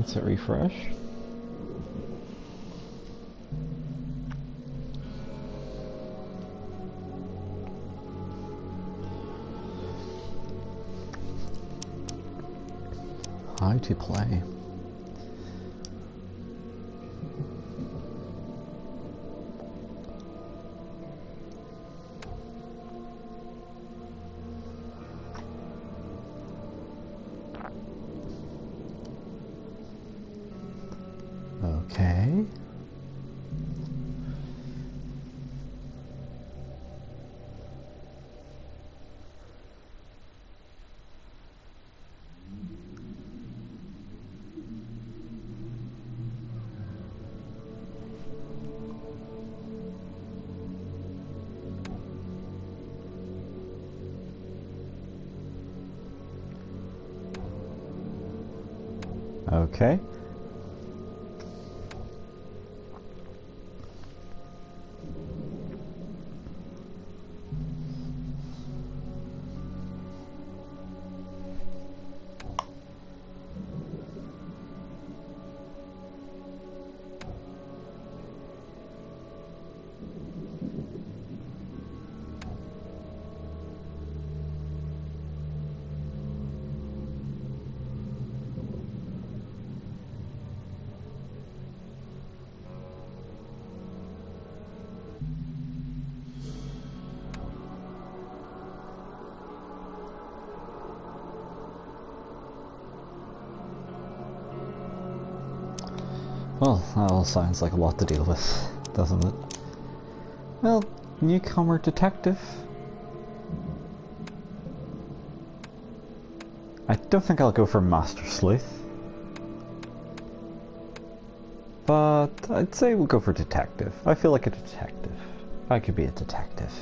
Let's hit refresh. How to play. Okay. Okay. Well, that all sounds like a lot to deal with, doesn't it? Well, newcomer detective. I don't think I'll go for Master Sleuth. But I'd say we'll go for detective. I feel like a detective. I could be a detective.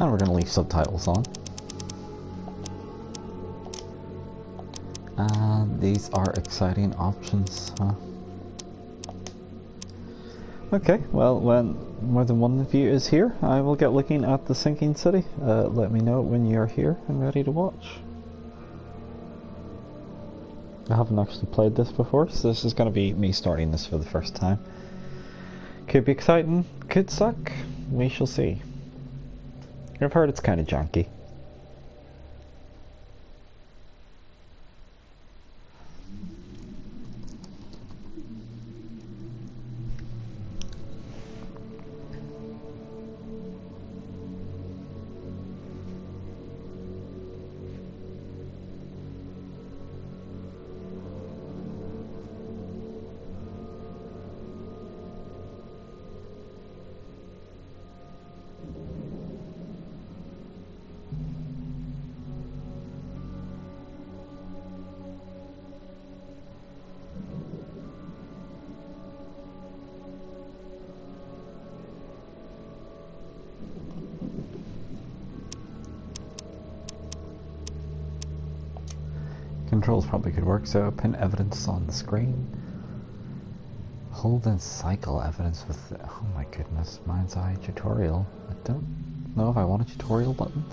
And we're going to leave subtitles on. And these are exciting options, huh? Okay, well, when more than one of you is here, I will get looking at the sinking city. Let me know when you're here and ready to watch. I haven't actually played this before, so this is going to be me starting this for the first time. Could be exciting, could suck, we shall see. I've heard it's kind of janky. Controls probably could work, so pin evidence on the screen. Hold and cycle evidence with... oh my goodness, mind's eye tutorial. I don't know if I want a tutorial button.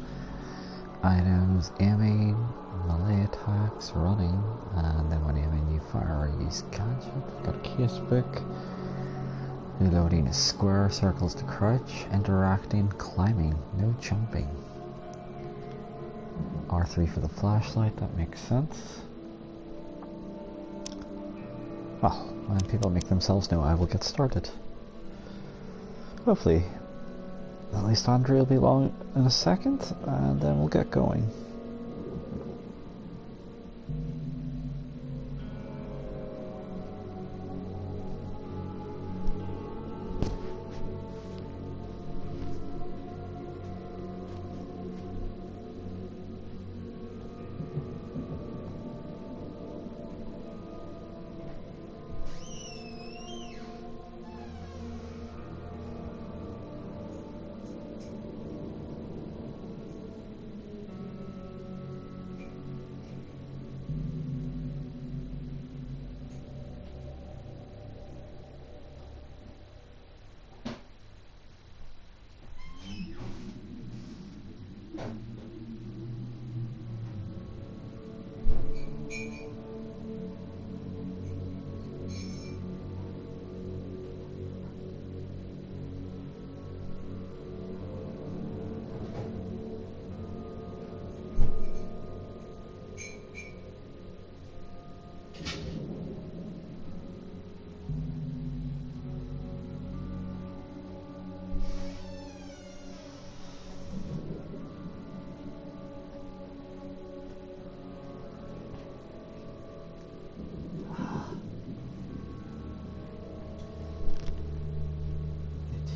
Items, aiming, melee attacks, running, and then when aiming you fire or use gadget. Got a case book. Reloading is square, circles to crouch, interacting, climbing, no jumping. R3 for the flashlight, that makes sense. Well, when people make themselves know, I will get started. Hopefully, at least Andrea will be along in a second, and then we'll get going.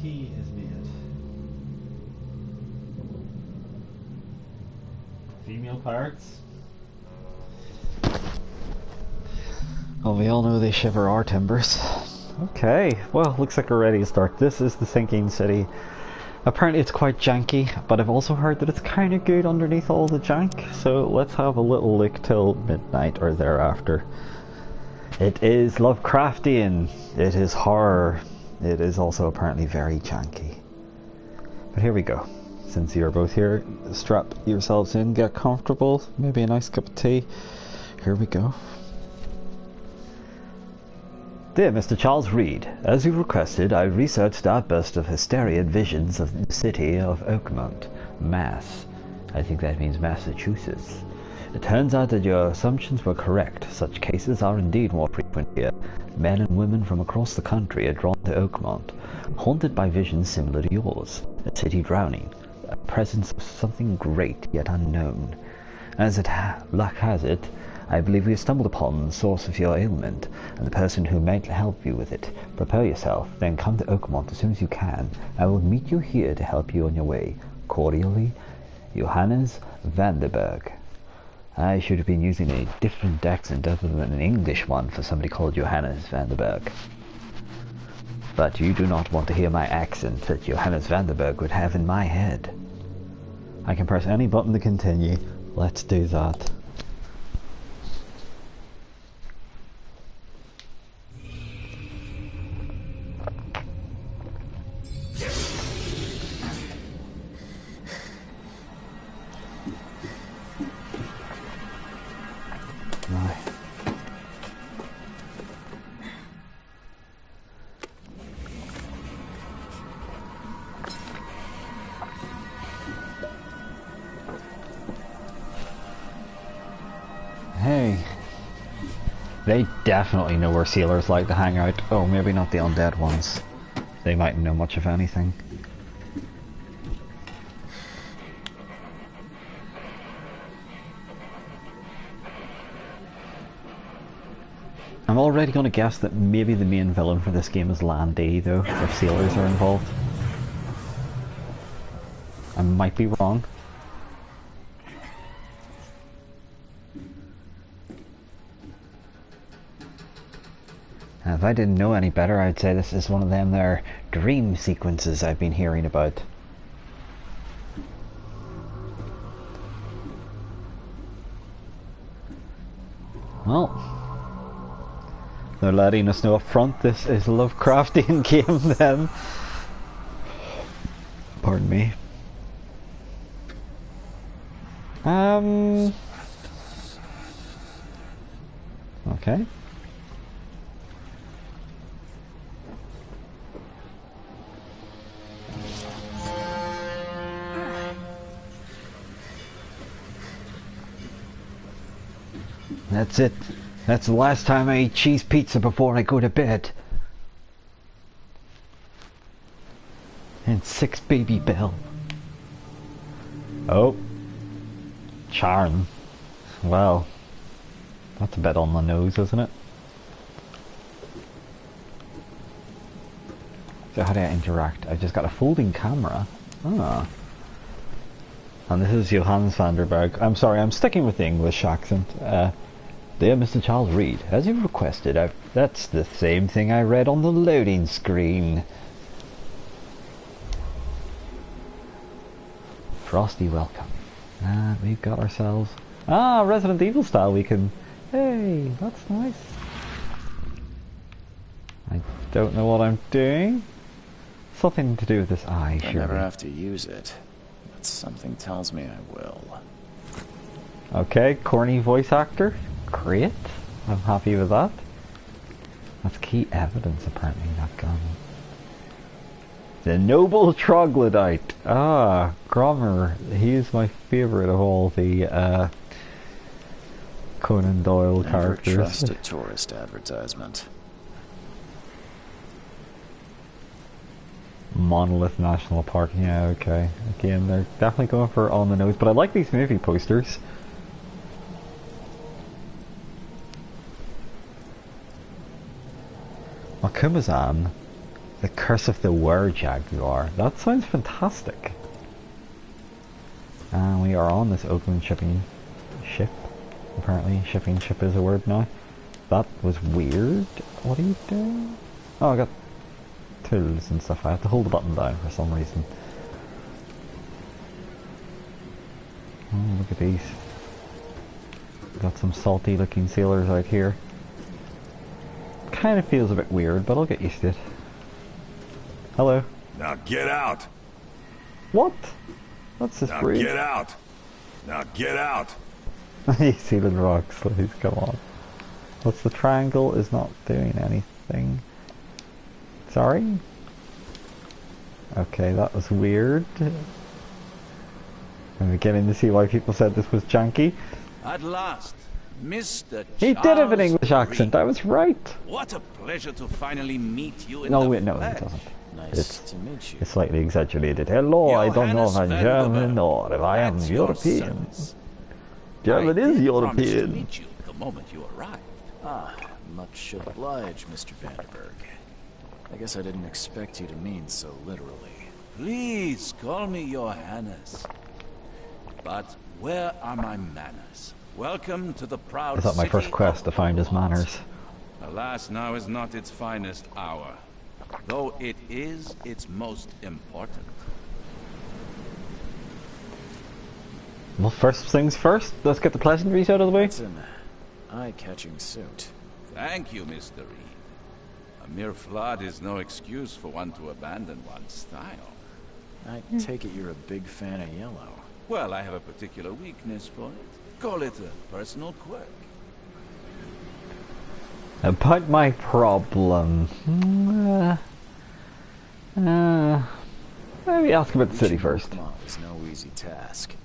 tea is made. Female pirates? Well, we all know they shiver our timbers. Okay, well, looks like we're ready to start. This is the sinking city. Apparently it's quite janky, but I've also heard that it's kind of good underneath all the jank, so let's have a little look till midnight or thereafter. It is Lovecraftian, it is horror, it is also apparently very janky. But here we go. Since you're both here, strap yourselves in, get comfortable, maybe a nice cup of tea. Here we go. Dear Mr. Charles Reed, as you requested, I researched our burst of hysteria visions of the city of Oakmont, Mass. I think that means Massachusetts. It turns out that your assumptions were correct. Such cases are indeed more frequent here. Men and women from across the country are drawn to Oakmont, haunted by visions similar to yours. A city drowning, a presence of something great yet unknown. As luck has it, I believe we have stumbled upon the source of your ailment, and the person who might help you with it. Prepare yourself, then come to Oakmont as soon as you can. I will meet you here to help you on your way. Cordially, Johannes Vanderberg. I should have been using a different accent other than an English one for somebody called Johannes Vanderberg. But you do not want to hear my accent that Johannes Vanderberg would have in my head. I can press any button to continue. Let's do that. Hey, they definitely know where sailors like to hang out. Oh, maybe not the undead ones. They mightn't know much of anything. I'm already going to guess that maybe the main villain for this game is Landy, though, if sailors are involved. I might be wrong. If I didn't know any better, I'd say this is one of them there dream sequences I've been hearing about. Well, they're letting us know up front this is a Lovecraftian game then. Pardon me. Okay. That's it. That's the last time I eat cheese pizza before I go to bed. And 6 Baby Bell. Oh. Charm. Well. That's a bit on the nose, isn't it? So how do I interact? I've just got a folding camera. Ah. And this is Johannes Vanderberg. I'm sorry, I'm sticking with the English accent. Dear Mr. Charles Reed, as you requested, that's the same thing I read on the loading screen. Frosty welcome. And we've got ourselves... Ah, Resident Evil style we can... Hey, that's nice. I don't know what I'm doing. Something to do with this eye, I sure. never have to use it, but something tells me I will. Okay, corny voice actor. Great. I'm happy with that. That's key evidence apparently, that gun. The noble troglodyte. Ah, Grommer. He is my favourite of all the Conan Doyle characters. Never trust a tourist advertisement. Monolith National Park. Yeah, okay. Again, they're definitely going for on the nose, but I like these movie posters. Makumazan. The Curse of the Were-Jaguar. That sounds fantastic. And we are on this Oakland shipping ship. Apparently shipping ship is a word now. That was weird. What are you doing? Oh, I got tools and stuff. I have to hold the button down for some reason. Oh, look at these. Got some salty looking sailors out here. Kind of feels a bit weird, but I'll get used to it. Hello. Now get out! What? What's this Now breed? get out! Now get out! He's sealing rocks, please, come on. What's the triangle is not doing anything. Sorry? Okay, that was weird. I'm beginning to see why people said this was janky. At last, Mr. He did have an English accent, I was right. What a pleasure to finally meet you in No, the wait, no, flesh. it doesn't. Nice to meet you. It's slightly exaggerated. Hello, I don't know if I'm Johannes German Vanderberg. or if I am That's your European. sons. German I is did promise to European. meet you the moment you arrived. Ah, much obliged, Mr. Vanderberg. I guess I didn't expect you to mean so literally. Please call me Johannes. But where are my manners? Welcome to the proud I thought my first city quest of to find his Oakland. manners. Alas, now is not its finest hour, though it is its most important. Well, first things first, let's get the pleasantries out of the way. It's an eye-catching suit. Thank you, Mr. Reed. A mere flood is no excuse for one to abandon one's style. I take it you're a big fan of yellow. Well, I have a particular weakness for it. Call it a personal quirk. About my problem. Maybe ask about the city Reaching first. Oakmont was no easy task.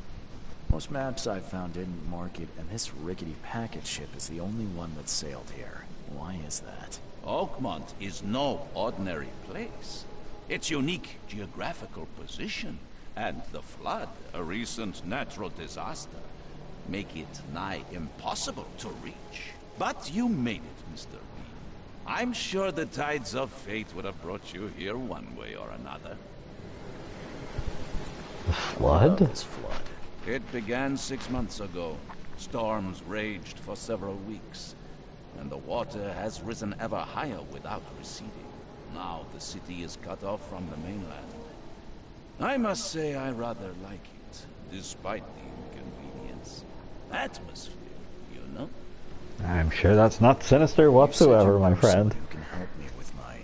Most maps I found didn't mark it, and this rickety packet ship is the only one that sailed here. Why is that? Oakmont is no ordinary place. Its unique geographical position and the flood, a recent natural disaster, make it nigh impossible to reach. But you made it, Mr. Reed. I'm sure the tides of fate would have brought you here one way or another. Flood? This flood. It began 6 months ago. Storms raged for several weeks, and the water has risen ever higher without receding. Now the city is cut off from the mainland. I must say I rather like it, despite the inconvenience. Atmosphere, you know? I'm sure that's not sinister whatsoever, You said you my know friend. someone who can help me with my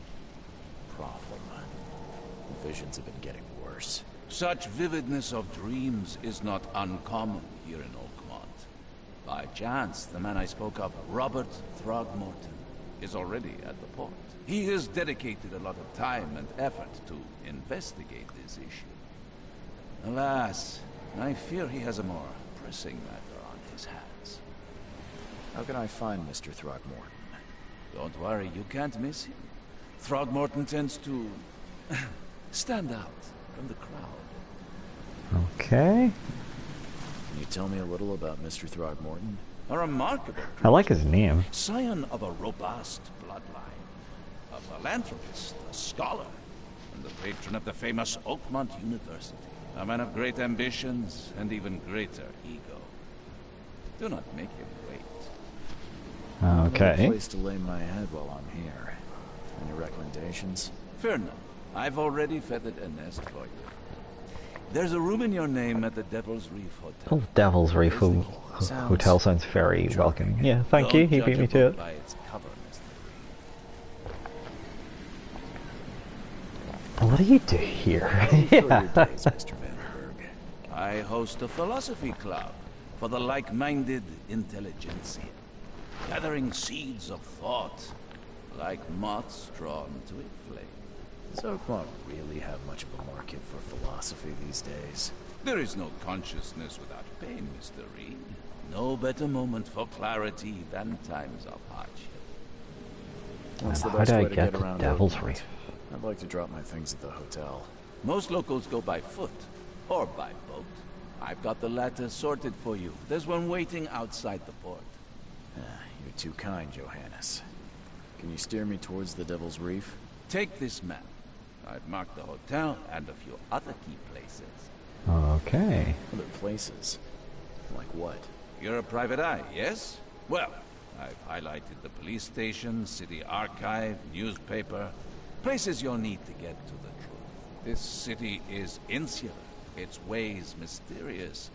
problem. The visions have been getting worse. Such vividness of dreams is not uncommon here in Oakmont. By chance, the man I spoke of, Robert Throgmorton, is already at the port. He has dedicated a lot of time and effort to investigate this issue. Alas, I fear he has a more pressing matter on his hands. How can I find Mr. Throgmorton? Don't worry, you can't miss him. Throgmorton tends to stand out from the crowd. Okay. Can you tell me a little about Mr. Throgmorton? A remarkable I like his name. scion of a robust bloodline, a philanthropist, a scholar, and the patron of the famous Oakmont University. A man of great ambitions and even greater ego. Do not make him wait. I need a Okay. place to lay my head while I'm here. Any recommendations? Fear not. I've already feathered a nest for you. There's a room in your name at the Devil's Reef Hotel. Oh, Devil's Reef Hotel sounds very welcoming. Yeah, thank you. Don't He judge beat me a to book it. by its cover, Mr. Reed. What do you do here? How your Yeah. days, Mr. Vanderberg? I host a philosophy club for the like-minded intelligentsia, gathering seeds of thought like moths drawn to a flame. Does Oakmont really have much of a market for philosophy these days? There is no consciousness without pain, Mr. Reed. No better moment for clarity than times of hardship. What's the How best do I way to get get to around Devil's Oakmont? Reef? I'd like to drop my things at the hotel. Most locals go by foot or by boat. I've got the latter sorted for you. There's one waiting outside the port. You're too kind, Johannes. Can you steer me towards the Devil's Reef? Take this map. I've marked the hotel and a few other key places. Okay. Other places? Like what? You're a private eye, yes? Well, I've highlighted the police station, city archive, newspaper. Places you'll need to get to the truth. This city is insular, its ways mysterious.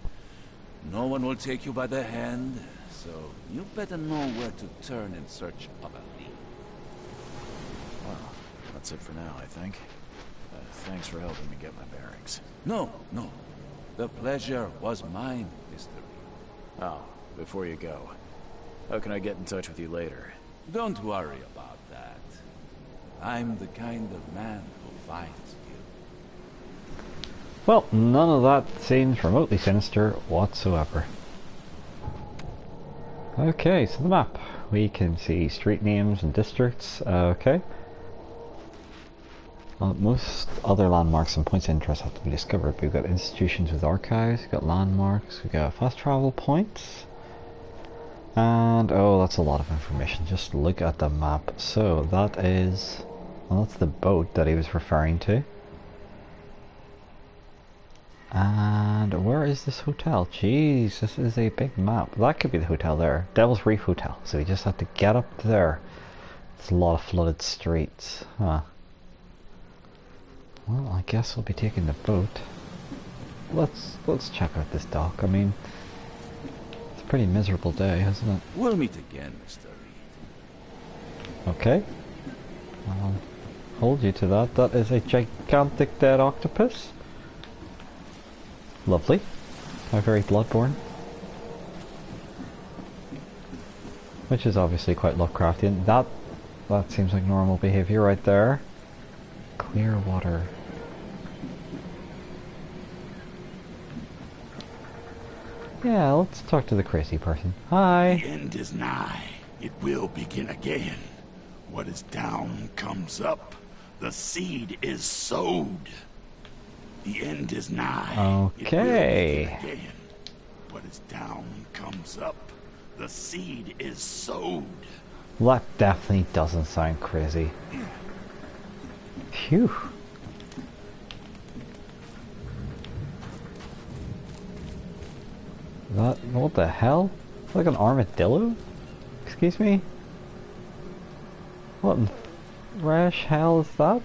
No one will take you by the hand, so you better know where to turn in search of a lead. Well, that's it for now, I think. Thanks for helping me get my bearings. No. The pleasure was mine, Mr. Reed. Oh, before you go, how can I get in touch with you later? Don't worry about that. I'm the kind of man who finds you. Well, none of that seems remotely sinister whatsoever. Okay, so the map. We can see street names and districts. Okay. Most other landmarks and points of interest have to be discovered. We've got institutions with archives, we've got landmarks, we've got fast travel points. And, oh, that's a lot of information. Just look at the map. So, that is... well, that's the boat that he was referring to. And where is this hotel? Jeez, this is a big map. That could be the hotel there. Devil's Reef Hotel. So we just have to get up there. It's a lot of flooded streets. Huh. Well, I guess we'll be taking the boat. Let's check out this dock. I mean, it's a pretty miserable day, isn't it? We'll meet again, Mr. Reed. Okay. I'll hold you to that. That is a gigantic dead octopus. Lovely. How very bloodborne. Which is obviously quite Lovecraftian. That seems like normal behavior right there. Clear water. Yeah, let's talk to the crazy person. Hi. The end is nigh. It will begin again. What is down comes up. The seed is sowed. The end is nigh. Okay. It will begin again. What is down comes up. The seed is sowed. Well, that definitely doesn't sound crazy. Phew. What the hell? Like an armadillo? Excuse me? What in rash hell is that?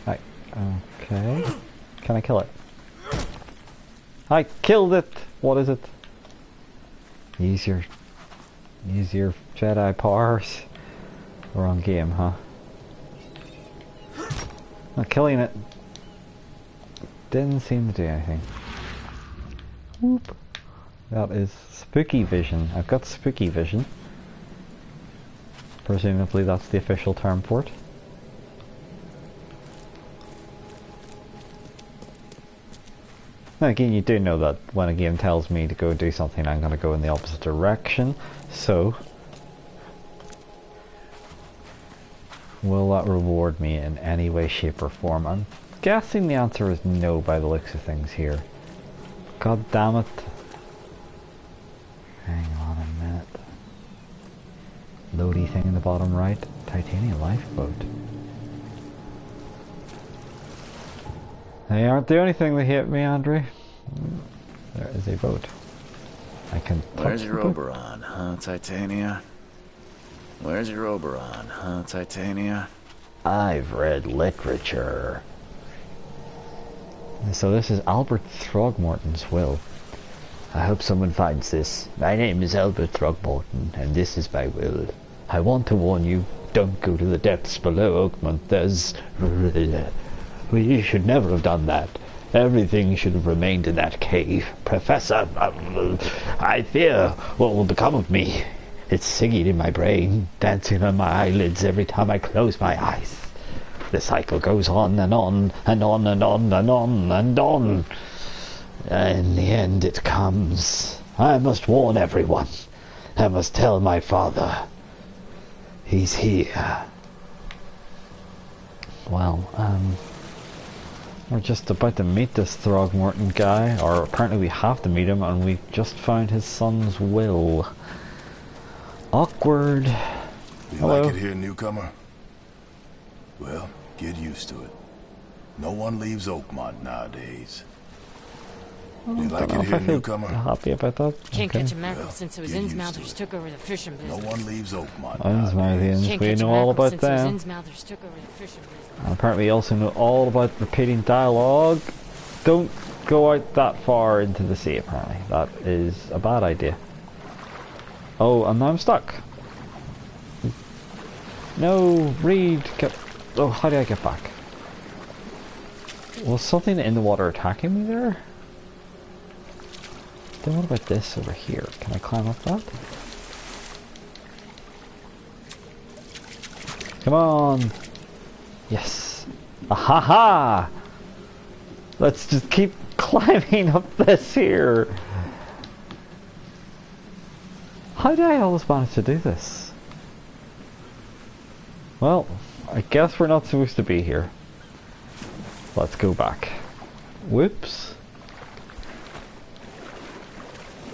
Okay. Can I kill it? I killed it! What is it? Use your Jedi powers. Wrong game, huh? Not killing it. Didn't seem to do anything. Whoop. That is Spookovision. I've got Spookovision. Presumably that's the official term for it. Now again, you do know that when a game tells me to go do something, I'm going to go in the opposite direction. So, will that reward me in any way, shape or form? I'm guessing the answer is no by the looks of things here. God damn it. Hang on a minute. Loady thing in the bottom right. Titanium lifeboat. They aren't the only thing that hit me, Andre. There is a boat. I can touch Where's your the boat. Oberon, huh, Titania? Where's your Oberon, huh, Titania? I've read literature. So this is Albert Throgmorton's will. I hope someone finds this. My name is Albert Throgmorton, and this is my will. I want to warn you, don't go to the depths below Oakmont. There's... We should never have done that. Everything should have remained in that cave. Professor, I fear what will become of me. It's singing in my brain, dancing on my eyelids every time I close my eyes. The cycle goes on and on, and on and on and on and on. In the end it comes. I must warn everyone. I must tell my father. He's here. Well, we're just about to meet this Throgmorton guy, or apparently we have to meet him, and we've just found his son's will. Awkward. You Hello. like it here, newcomer? Well, Get used to it. No one leaves Oakmont nowadays. You like it I here, feel newcomer? happy about that. Can't Okay. catch a mackerel Well, since it was get used to Innsmouthers it. took over the fishing No business. one leaves Oakmont Innsmouthers, nowadays. Can't we catch a know all mackerel about since it them. was Innsmouthers took over the fishing business. And apparently you also know all about repeating dialogue. Don't go out that far into the sea, apparently. That is a bad idea. Oh, and now I'm stuck. No, Reed, get... Oh, how do I get back? Was something in the water attacking me there? Then what about this over here? Can I climb up that? Come on! Yes! Ahaha! Let's just keep climbing up this here! How did I always manage to do this? Well, I guess we're not supposed to be here. Let's go back. Whoops.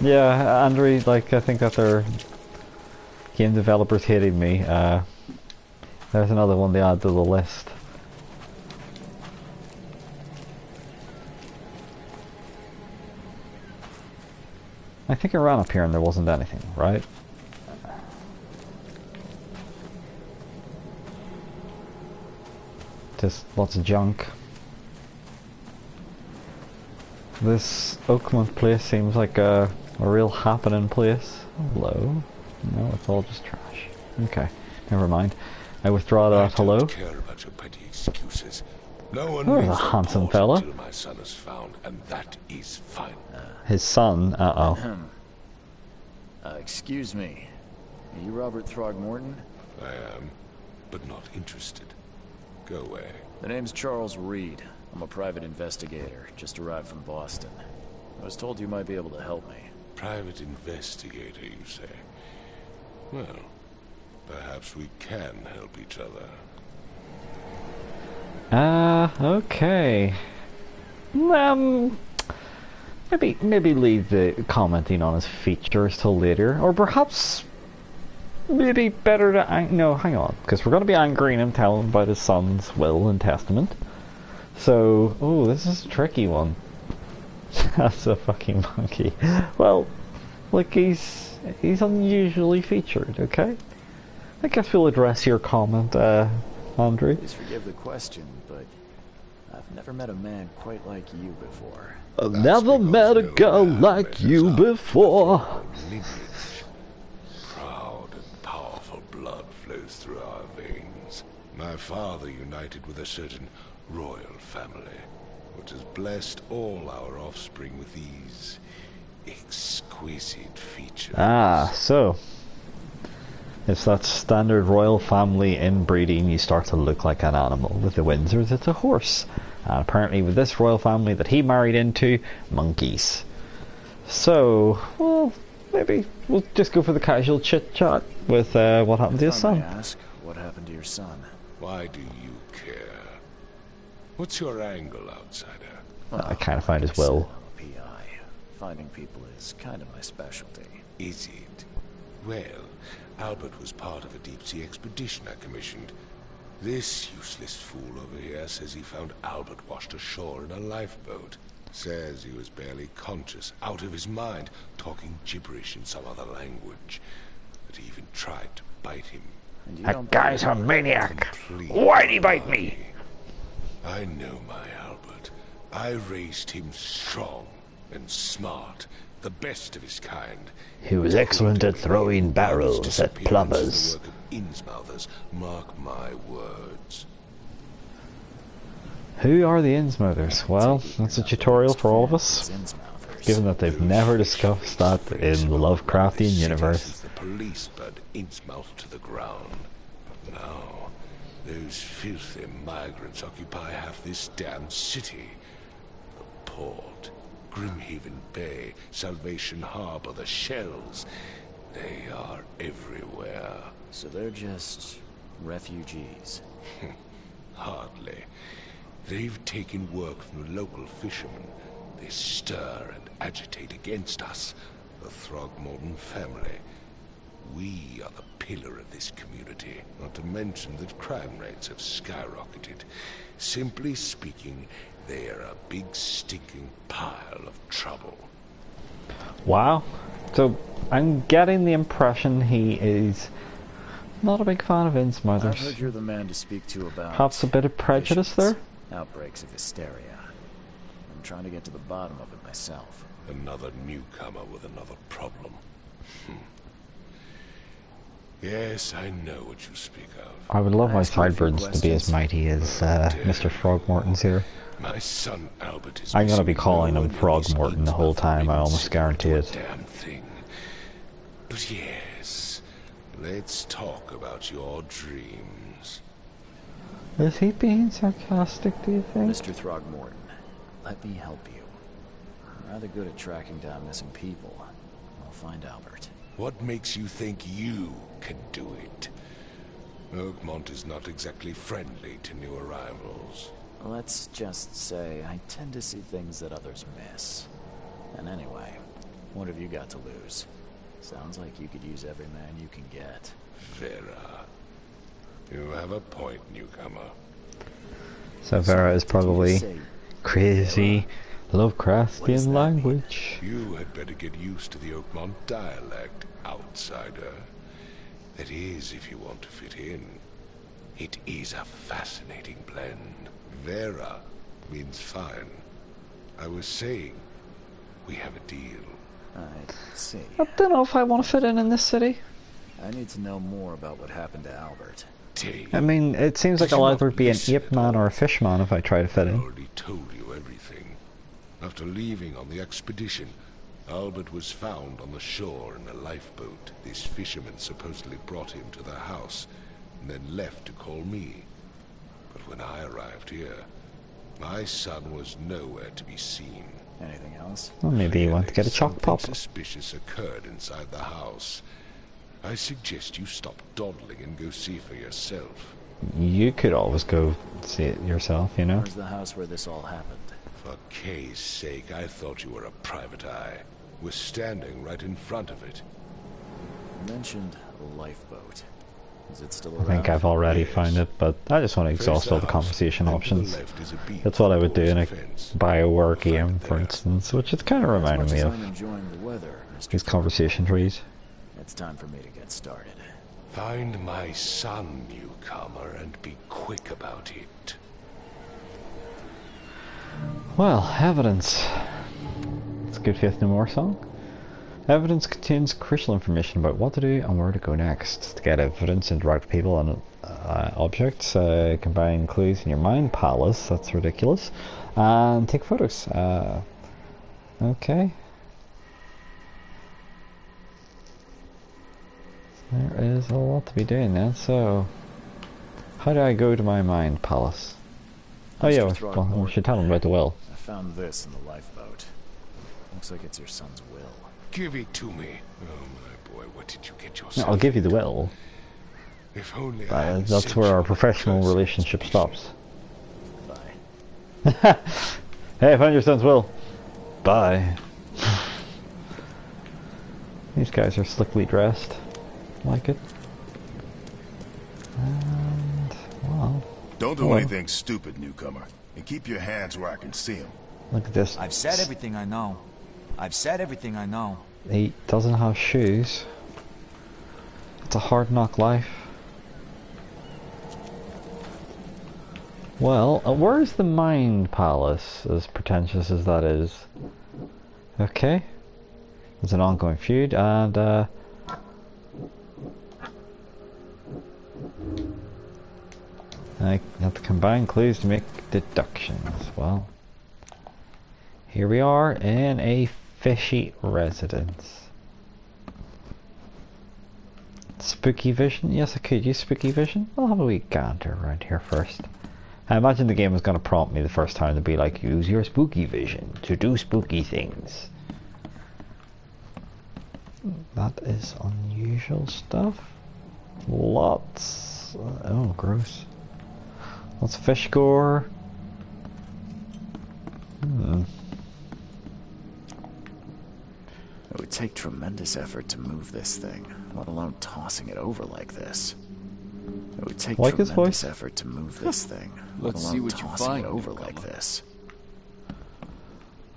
Yeah, Andrew, like, I think that their game developers hating me. There's another one they add to the list. I think I ran up here and there wasn't anything, right? Just lots of junk. This Oakmont place seems like a real happening place. Hello? No, it's all just trash. Okay, never mind. I withdraw that hello. I don't care about your petty excuses. No one Oh, leaves a the handsome port fella. until my son is found, and that is fine. His son, uh-oh. Excuse me. Are you Robert Throgmorton? I am, but not interested. Go away. The name's Charles Reed. I'm a private investigator, just arrived from Boston. I was told you might be able to help me. Private investigator, you say? Well, perhaps we can help each other. Okay. Maybe leave the commenting on his features till later, or perhaps maybe better to no, hang on, because we're going to be angering him, telling him about his son's will and testament. So, oh, this is a tricky one. That's a fucking monkey. Well, like he's unusually featured. Okay, I guess we'll address your comment, Andrew. Please forgive the question, but I've never met a man quite like you before. I've never met a girl like you before. Lineage. Proud and powerful blood flows through our veins. My father united with a certain royal family, which has blessed all our offspring with these exquisite features. Ah, so it's that standard royal family inbreeding. You start to look like an animal. With the Windsors, it's a horse. And apparently with this royal family that he married into, monkeys. So, well, maybe we'll just go for the casual chit-chat with what happened to his If I may son. ask, what happened to your son? Why do you care? What's your angle, outsider? Well, I kind of find his like I will. said, I'm a PI. Finding people is kind of my specialty. Is it? Well, Albert was part of a deep-sea expedition I commissioned. This useless fool over here says he found Albert washed ashore in a lifeboat. Says he was barely conscious, out of his mind, talking gibberish in some other language. That he even tried to bite him. And you That don't guy's a believe maniac. Complete Why'd he bite me? I know my Albert. I raised him strong and smart, the best of his kind. He was excellent at throwing barrels at plumbers. The work of Innsmouthers, mark my words. Who are the Innsmouthers? Well, that's a tutorial for all of us, given that they've never discussed that in the Lovecraftian universe. The police burned Innsmouth to the ground. But now, those filthy migrants occupy half this damn city. The port, Grimhaven Bay, Salvation Harbor, the shells. They are everywhere. So they're just refugees. Hardly. They've taken work from the local fishermen. They stir and agitate against us, the Throgmorton family. We are the pillar of this community. Not to mention that crime rates have skyrocketed. Simply speaking, they are a big stinking pile of trouble. Wow. So I'm getting the impression he is not a big fan of I've Innsmouthers. heard you're the man to speak to about Perhaps a bit of prejudice there? outbreaks of hysteria. I'm trying to get to the bottom of it myself. Another newcomer with another problem. Yes, I know what you speak of. I would love my Ask you a few sideburns to be as questions. mighty as Mr. Frogmorton's here. My son Albert is I'm gonna be missing calling no him one in Frogmorton the this whole time, I Innsmouth almost guarantee to a it. Damn thing. But yes, let's talk about your dreams. Is he being sarcastic, do you think? Mr. Throgmorton, let me help you. I'm rather good at tracking down missing people. I'll find Albert. What makes you think you can do it? Oakmont is not exactly friendly to new arrivals. Let's just say I tend to see things that others miss. And anyway, what have you got to lose? Sounds like you could use every man you can get. Vera, you have a point, newcomer. So Vera is probably Say, crazy What does Lovecraftian that mean? language. You had better get used to the Oakmont dialect, outsider. That is, if you want to fit in. It is a fascinating blend. Vera means fine. I was saying, we have a deal. I see. I don't know if I want to fit in this city. I need to know more about what happened to Albert. I mean, it seems like Did you I'll not either be an listen ape at man or all? a fish man if I try to fit I in. already told you everything. After leaving on the expedition, Albert was found on the shore in a lifeboat. This fisherman supposedly brought him to the house, and then left to call me. But when I arrived here, my son was nowhere to be seen. Anything else? Well, maybe you want to get a Clearly, chalk pop. something suspicious occurred inside the house. I suggest you stop dawdling and go see for yourself. You could always go see it yourself, you know? Where's the house where this all happened? For Kay's sake, I thought you were a private eye. We're standing right in front of it. You mentioned a lifeboat. Is it still I around? think I've already Yes. found it, but I just want to Face exhaust all the house, conversation and to the options. left is a beat That's what I would do in a towards the fence. BioWare Find game, it for there. instance, which is kind of As reminding much me as of I'm enjoying the weather, Mr. these conversation trees. It's time for me to get started. Find my son, newcomer, and be quick about it. Well, evidence. It's a Good Faith No More song. Evidence contains crucial information about what to do and where to go next. To get evidence, interact with people and objects, combine clues in your mind palace, that's ridiculous, and take photos. Okay. There is a lot to be doing then, so how do I go to my mind palace? Oh yeah, Mr. well, we Throgmorton, should tell him about the will. I found this in the lifeboat. Looks like it's your son's will. Give it to me. Oh my boy, what did you get No, yourself? I'll give you the will. If only I had That's sent where you our on a professional cursed relationship expedition. Bye. stops. Hey, I found your son's will. Bye. These guys are slickly dressed. Like it. And, well, Don't do Hello. anything stupid, newcomer. And keep your hands where I can see them. look at this. I've said everything I know. I've said everything I know. He doesn't have shoes. It's a hard knock life. Well, where's the Mind Palace, as pretentious as that is? Okay. There's an ongoing feud, and I have to combine clues to make deductions. Well, here we are in a fishy residence. Spookovision? Yes, I could use Spookovision. I'll have a wee gander around here first. I imagine the game was going to prompt me the first time to be like, use your Spookovision to do spooky things. That is unusual stuff. Lots. Oh, gross. Lots of fish gore. Oh, take tremendous effort to move this thing, let alone tossing it over like this. It would take Like his tremendous voice? effort to move this thing, let Let's see alone what you tossing find, it over newcomer. like this.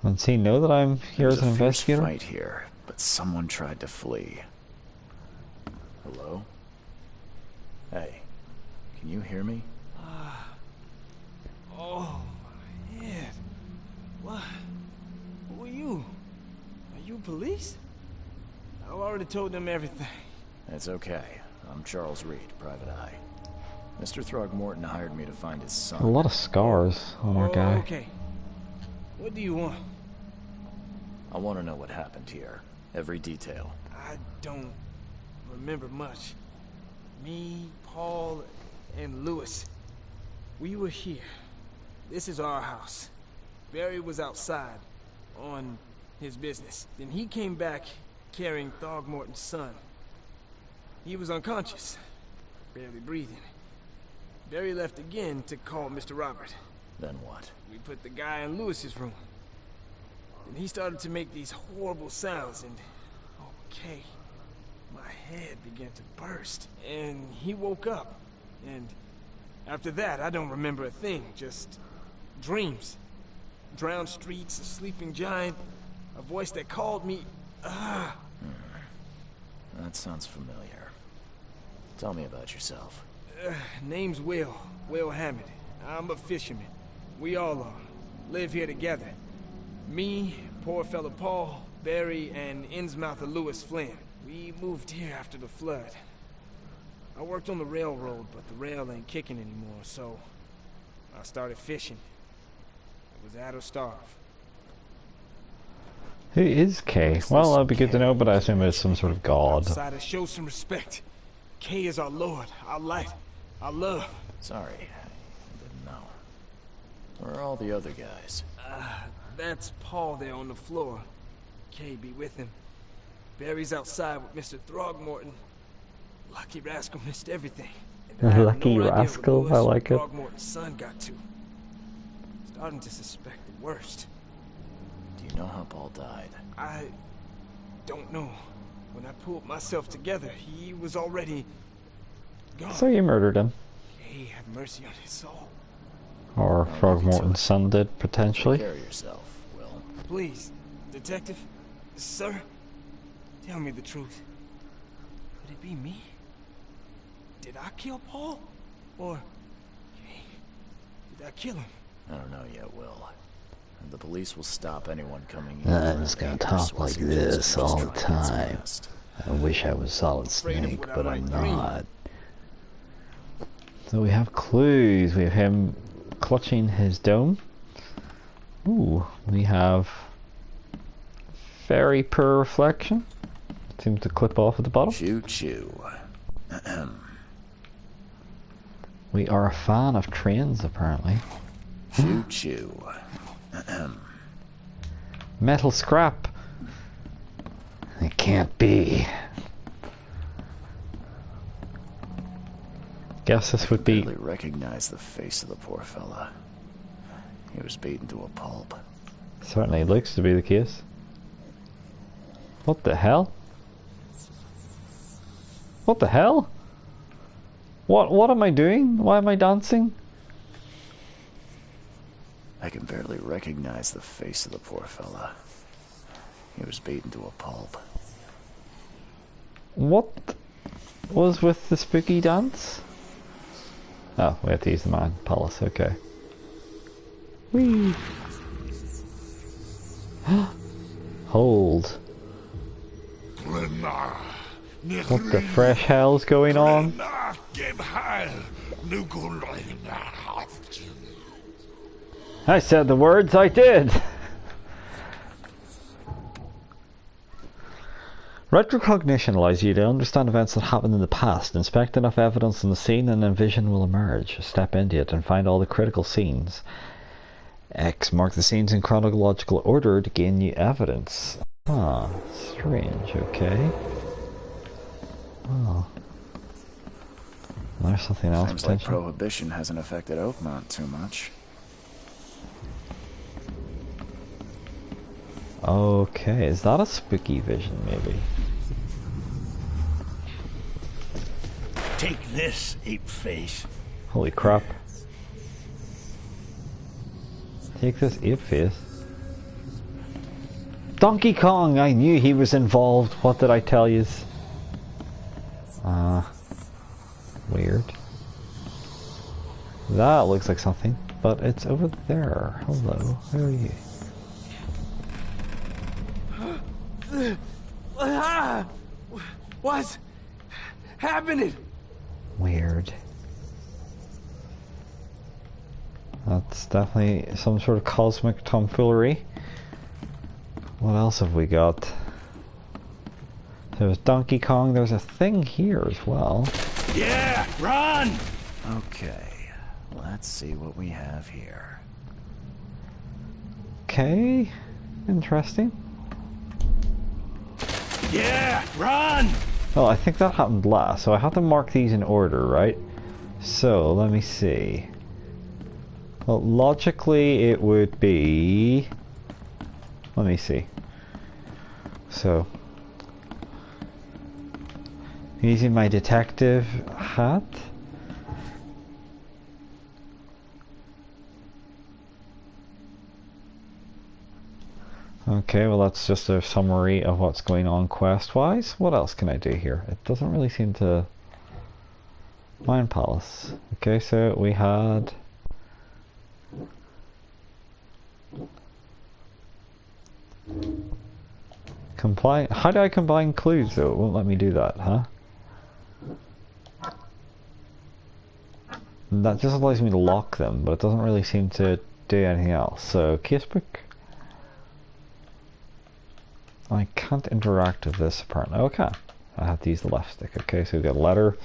Does he know that I'm here as There's an a fierce investigator? fight here, but someone tried to flee. Hello? Hey, can you hear me? Oh, my head. What? Who are you? Are you police? I already told them everything. It's okay. I'm Charles Reed, Private Eye. Mr. Throgmorton hired me to find his son. A lot of scars on our guy. Okay. What do you want? I want to know what happened here. Every detail. I don't remember much. Me, Paul, and Lewis. We were here. This is our house. Barry was outside, on his business. Then he came back carrying Throgmorton's son. He was unconscious, barely breathing. Barry left again to call Mr. Robert. Then what? We put the guy in Lewis's room. And he started to make these horrible sounds and... Okay. My head began to burst. And he woke up. And after that, I don't remember a thing. Just dreams. Drowned streets, a sleeping giant, a voice that called me... That sounds familiar. Tell me about yourself. Name's Will Hammond. I'm a fisherman. We all are. Live here together. Me, poor fella Paul, Barry, and Innsmouther Lewis Flynn. We moved here after the flood. I worked on the railroad, but the rail ain't kicking anymore, so I started fishing. It was at or starve. Who is Kay? Well, that'd be good to know, but I assume it's some sort of god. Outsiders show some respect. Kay is our lord, our light, our love. Sorry, I didn't know. Where are all the other guys? That's Paul there on the floor. Kay be with him. Barry's outside with Mr. Throgmorton. Lucky rascal missed everything. And I have Lucky no idea where rascal, Lewis I or like it. Throgmorton's son got to. Starting to suspect the worst. Do you know how Paul died? I don't know. When I pulled myself together, he was already gone. So you murdered him. Hey, have mercy on his soul. Or Throgmorton's son did, potentially. Take care of yourself, Will. Please, detective, sir, tell me the truth. Could it be me? Did I kill Paul? Or did I kill him? I don't know yet, Will. The police will stop anyone coming in. I'm just gonna talk like this all the time. I wish I was Solid Snake, but I'm not. So we have clues. We have him clutching his dome. Ooh, we have very poor reflection. Seems to clip off at the bottom. Choo choo. We are a fan of trains, apparently. Choo choo. Metal scrap. It can't be. Guess this would be. I barely recognize the face of the poor fella. He was beaten to a pulp. Certainly looks to be the case. What the hell? What the hell? What am I doing? Why am I dancing? I can barely recognize the face of the poor fella. He was beaten to a pulp. What was with the spooky dance? Oh, we have to use the man palace, okay. Whee! Hold. What the fresh hell's going on? I said the words, I did! Retrocognition allows you to understand events that happened in the past, inspect enough evidence on the scene, and then vision will emerge. Step into it and find all the critical scenes. X mark the scenes in chronological order to gain new evidence. Ah, strange, okay. Oh. There's something else Seems like potentially. Prohibition hasn't affected Oakmont too much. Okay, is that a Spookovision maybe? Take this, ape face. Holy crap. Take this ape face. Donkey Kong! I knew he was involved. What did I tell you? Weird. That looks like something, but it's over there. Hello, who are you? What's happening? Weird. That's definitely some sort of cosmic tomfoolery. What else have we got? There's Donkey Kong. There's a thing here as well. Yeah, run! Okay, let's see what we have here. Okay, interesting. Yeah, run! Well, I think that happened last, so I have to mark these in order, right? So, let me see. Well, logically it would be... Let me see. So... using my detective hat. Okay, well that's just a summary of what's going on quest-wise. What else can I do here? It doesn't really seem to... Mine Palace. Okay, so we had... Combine... How do I combine clues though? It won't let me do that, huh? That just allows me to lock them, but it doesn't really seem to do anything else. So, casebook. I can't interact with this apparently. Okay. I have to use the left stick. Okay, so we've got a letter.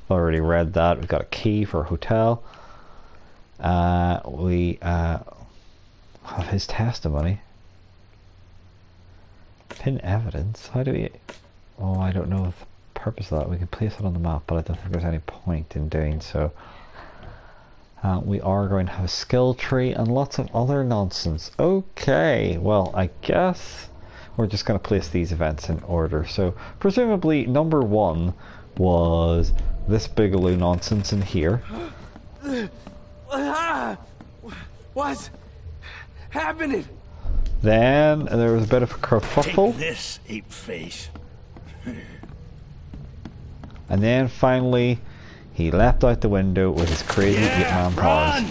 We've already read that. We've got a key for a hotel. We have his testimony. Pin evidence. How do we... Oh, I don't know the purpose of that. We can place it on the map, but I don't think there's any point in doing so. We are going to have a skill tree and lots of other nonsense. Okay, well, I guess we're just going to place these events in order. So, presumably, number one was this Bigelow nonsense in here. What's happening? Then there was a bit of a kerfuffle. Take this, ape face. And then finally, he leapt out the window with his crazy ape-man powers.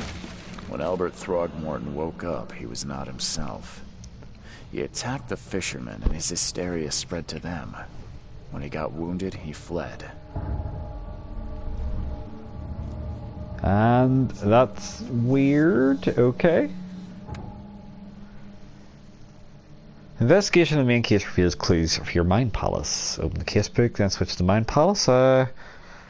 When Albert Throgmorton woke up, he was not himself. He attacked the fishermen, and his hysteria spread to them. When he got wounded, he fled. And that's weird. Okay. Investigation of the main case reveals clues for your Mind Palace. Open the casebook, then switch to the Mind Palace.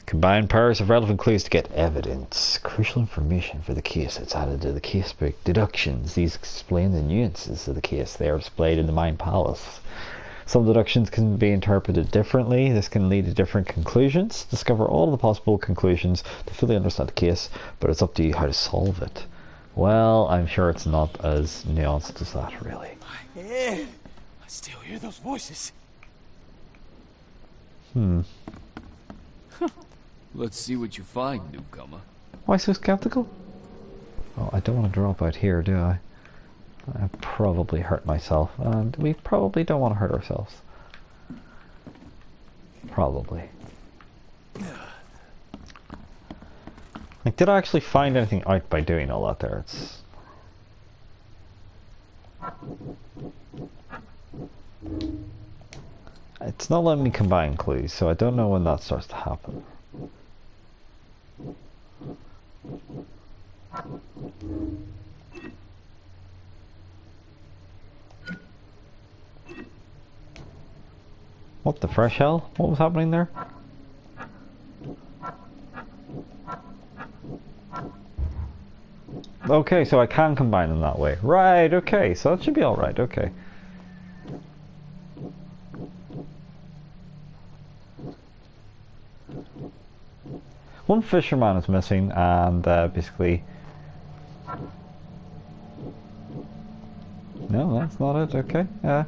Combine pairs of relevant clues to get evidence. Crucial information for the case that's added to the casebook. Deductions. These explain the nuances of the case. They are displayed in the Mind Palace. Some deductions can be interpreted differently. This can lead to different conclusions. Discover all of the possible conclusions to fully understand the case, but it's up to you how to solve it. Well, I'm sure it's not as nuanced as that, really. My head. I still hear those voices. Let's see what you find, newcomer. Why so skeptical? Oh, I don't want to drop out here, do I? I probably hurt myself, and we probably don't want to hurt ourselves. Probably. Like, did I actually find anything out by doing all that there? It's not letting me combine clues, so I don't know when that starts to happen. What the fresh hell? What was happening there? Okay, so I can combine them that way. Right, okay, so that should be alright, okay. One fisherman is missing, and basically... No, that's not it. Okay, yeah.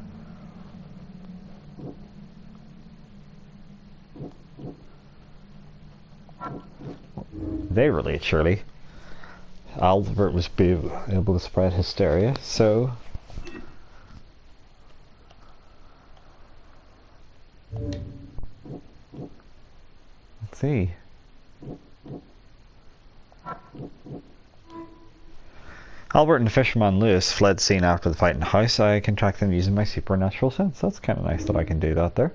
They relate, surely. Albert was able to spread hysteria, so... Let's see. Albert and the fisherman Lewis fled the scene after the fight in the house. I can track them using my supernatural sense. That's kind of nice that I can do that there.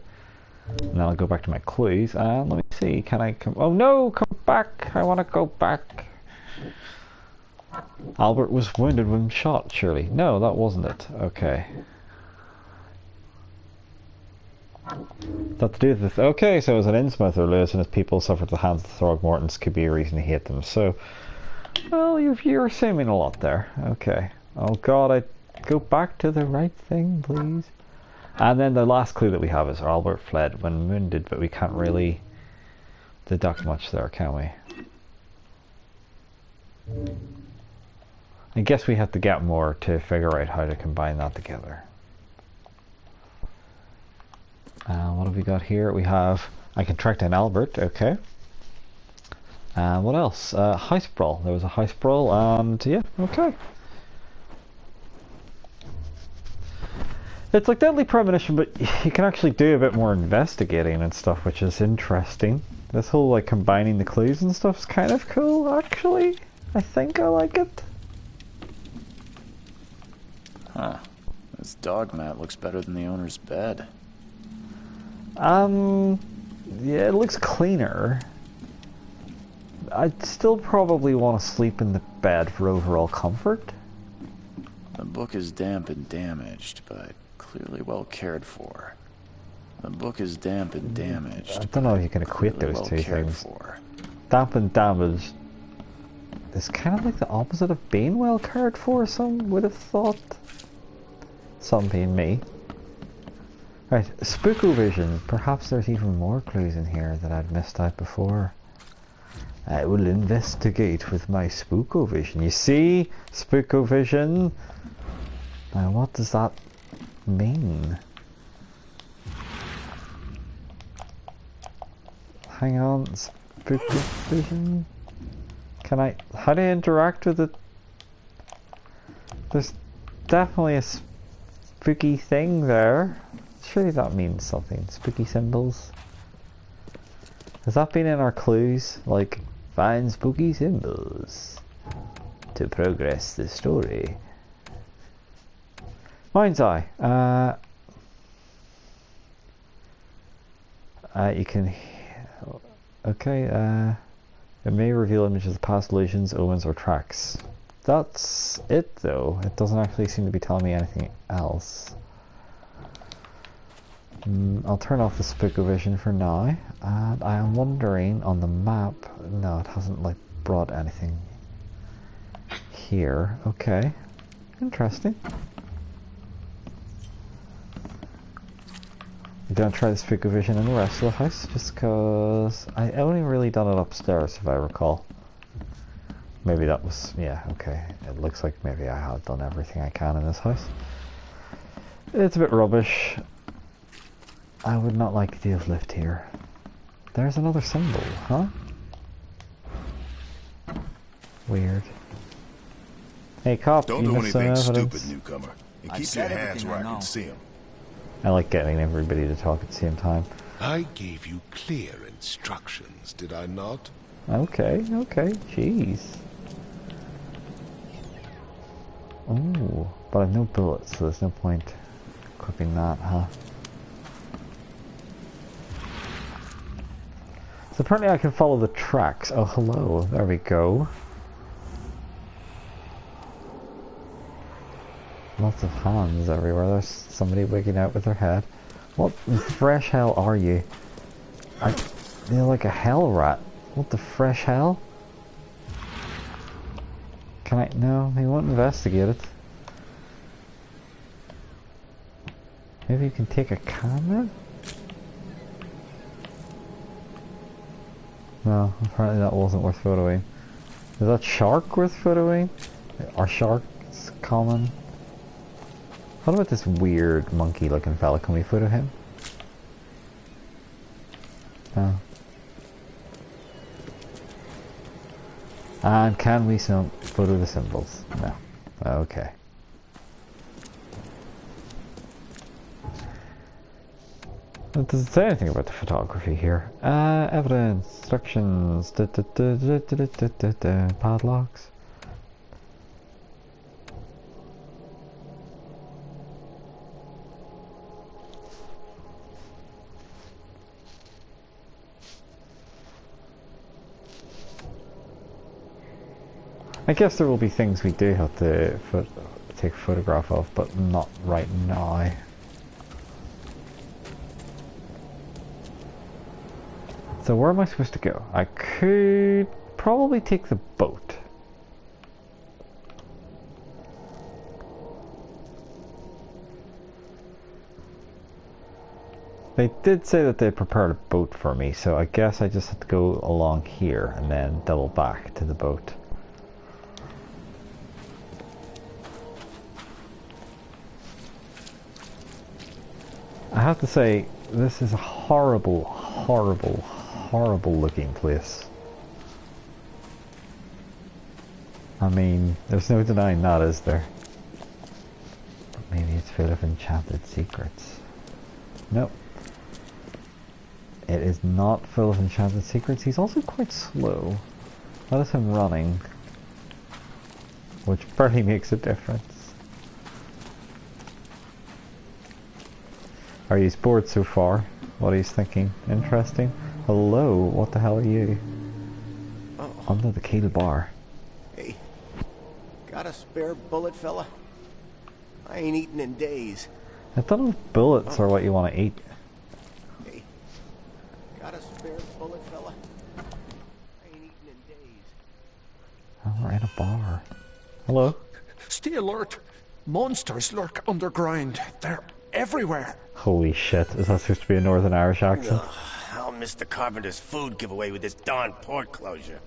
And then I'll go back to my clues and let me see, can I come... Oh no, come back! I want to go back! Albert was wounded when shot, surely. No, that wasn't it. Okay. That to do with this. Okay, so as an Innsmouth or Lewis and his people suffered at the hands of the Throgmortons could be a reason to hate them. So, well, you're assuming a lot there. Okay. Oh god, I go back to the right thing, please. And then the last clue that we have is Albert fled when wounded, but we can't really deduct much there, can we? I guess we have to get more to figure out how to combine that together. What have we got here? We have... I can track down Albert, okay. What else? House brawl. There was a house brawl, and yeah, okay. It's like Deadly Premonition, but you can actually do a bit more investigating and stuff, which is interesting. This whole like combining the clues and stuff is kind of cool, actually. I think I like it. Huh. This dog mat looks better than the owner's bed. Yeah, it looks cleaner. I'd still probably want to sleep in the bed for overall comfort. The book is damp and damaged, but clearly well cared for. The book is damp and damaged. I don't know if you can equate those two things. Damp and damaged is kind of like the opposite of being well cared for, some would have thought. Some being me. Right, Spookovision. Perhaps there's even more clues in here that I'd missed out before. I will investigate with my Spookovision. You see? Spookovision. Now what does that mean? Hang on, Spookovision. Can I... How do I interact with it? There's definitely a spooky thing there. Surely that means something. Spooky symbols. Has that been in our clues? Like, find spooky symbols to progress the story. Mind's Eye. You can... Okay, it may reveal images of past illusions, omens, or tracks. That's it, though. It doesn't actually seem to be telling me anything else. I'll turn off the Spookovision for now, and I am wondering on the map. No, it hasn't like brought anything here. Okay, interesting. I'm gonna try the Spookovision in the rest of the house, just cause I only really done it upstairs, if I recall. Maybe that was, yeah, okay. It looks like maybe I have done everything I can in this house. It's a bit rubbish. I would not like to have lived here. There's another symbol, huh? Weird. Hey cop, don't you do missed some anything evidence. stupid, newcomer. And keep your hands where I can see them. I like getting everybody to talk at the same time. I gave you clear instructions, did I not? Okay, jeez. Oh, but I've no bullets, so there's no point equipping that, huh? So apparently I can follow the tracks. Oh, hello. There we go. Lots of hands everywhere. There's somebody wigging out with their head. What the fresh hell are you? You're like a hell rat. What the fresh hell? Can I... No, he won't investigate it. Maybe you can take a camera? No, apparently that wasn't worth photoing. Is that shark worth photoing? Are sharks common? What about this weird monkey looking fella? Can we photo him? No. And can we photo the symbols? No. Okay. It doesn't say anything about the photography here. Evidence, instructions, padlocks. I guess there will be things we do have to take a photograph of, but not right now. So where am I supposed to go? I could probably take the boat. They did say that they prepared a boat for me, so I guess I just have to go along here and then double back to the boat. I have to say, this is a horrible, horrible, horrible looking place. I mean, there's no denying that, is there? But maybe it's full of enchanted secrets. Nope. It is not full of enchanted secrets. He's also quite slow. That is him running, which barely makes a difference. Are you bored so far? What he's thinking? Interesting. Hello, what the hell are you? Under the keel bar. Hey, got a spare bullet, fella? I ain't eaten in days. I don't know if bullets are what you want to eat. Hey, got a spare bullet, fella? I ain't eaten in days. Oh, we're in a bar. Hello? Stay alert. Monsters lurk underground. They're everywhere. Holy shit, is that supposed to be a Northern Irish accent? Ugh, I'll miss the carpenter's food giveaway with this darn port closure.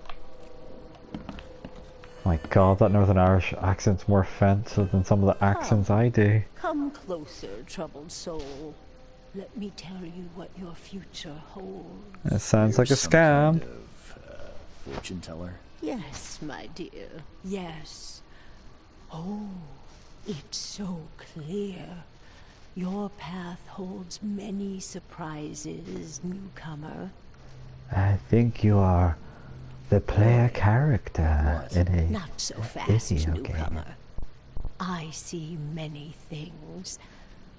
My god, that Northern Irish accent's more offensive than some of the accents I do. Come closer, troubled soul. Let me tell you what your future holds. It sounds like a scam. Kind of, fortune teller? Yes, my dear, yes. Oh, it's so clear. Your path holds many surprises, newcomer. I think you are the player character in a Not so fast, video newcomer. game. I see many things.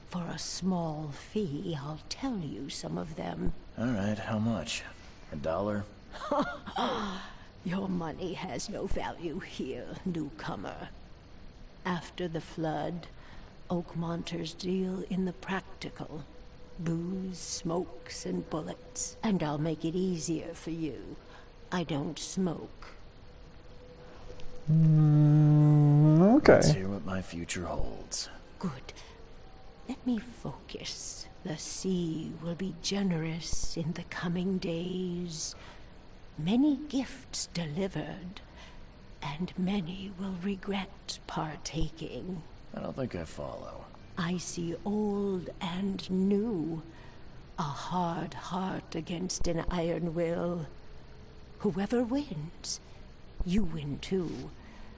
For a small fee, I'll tell you some of them. Alright, how much? $1? Your money has no value here, newcomer. After the flood, Oakmonters deal in the practical. Booze, smokes, and bullets. And I'll make it easier for you. I don't smoke. Okay. Let's hear what my future holds. Good. Let me focus. The sea will be generous in the coming days. Many gifts delivered, and many will regret partaking. I don't think I follow. I see old and new. A hard heart against an iron will. Whoever wins, you win too.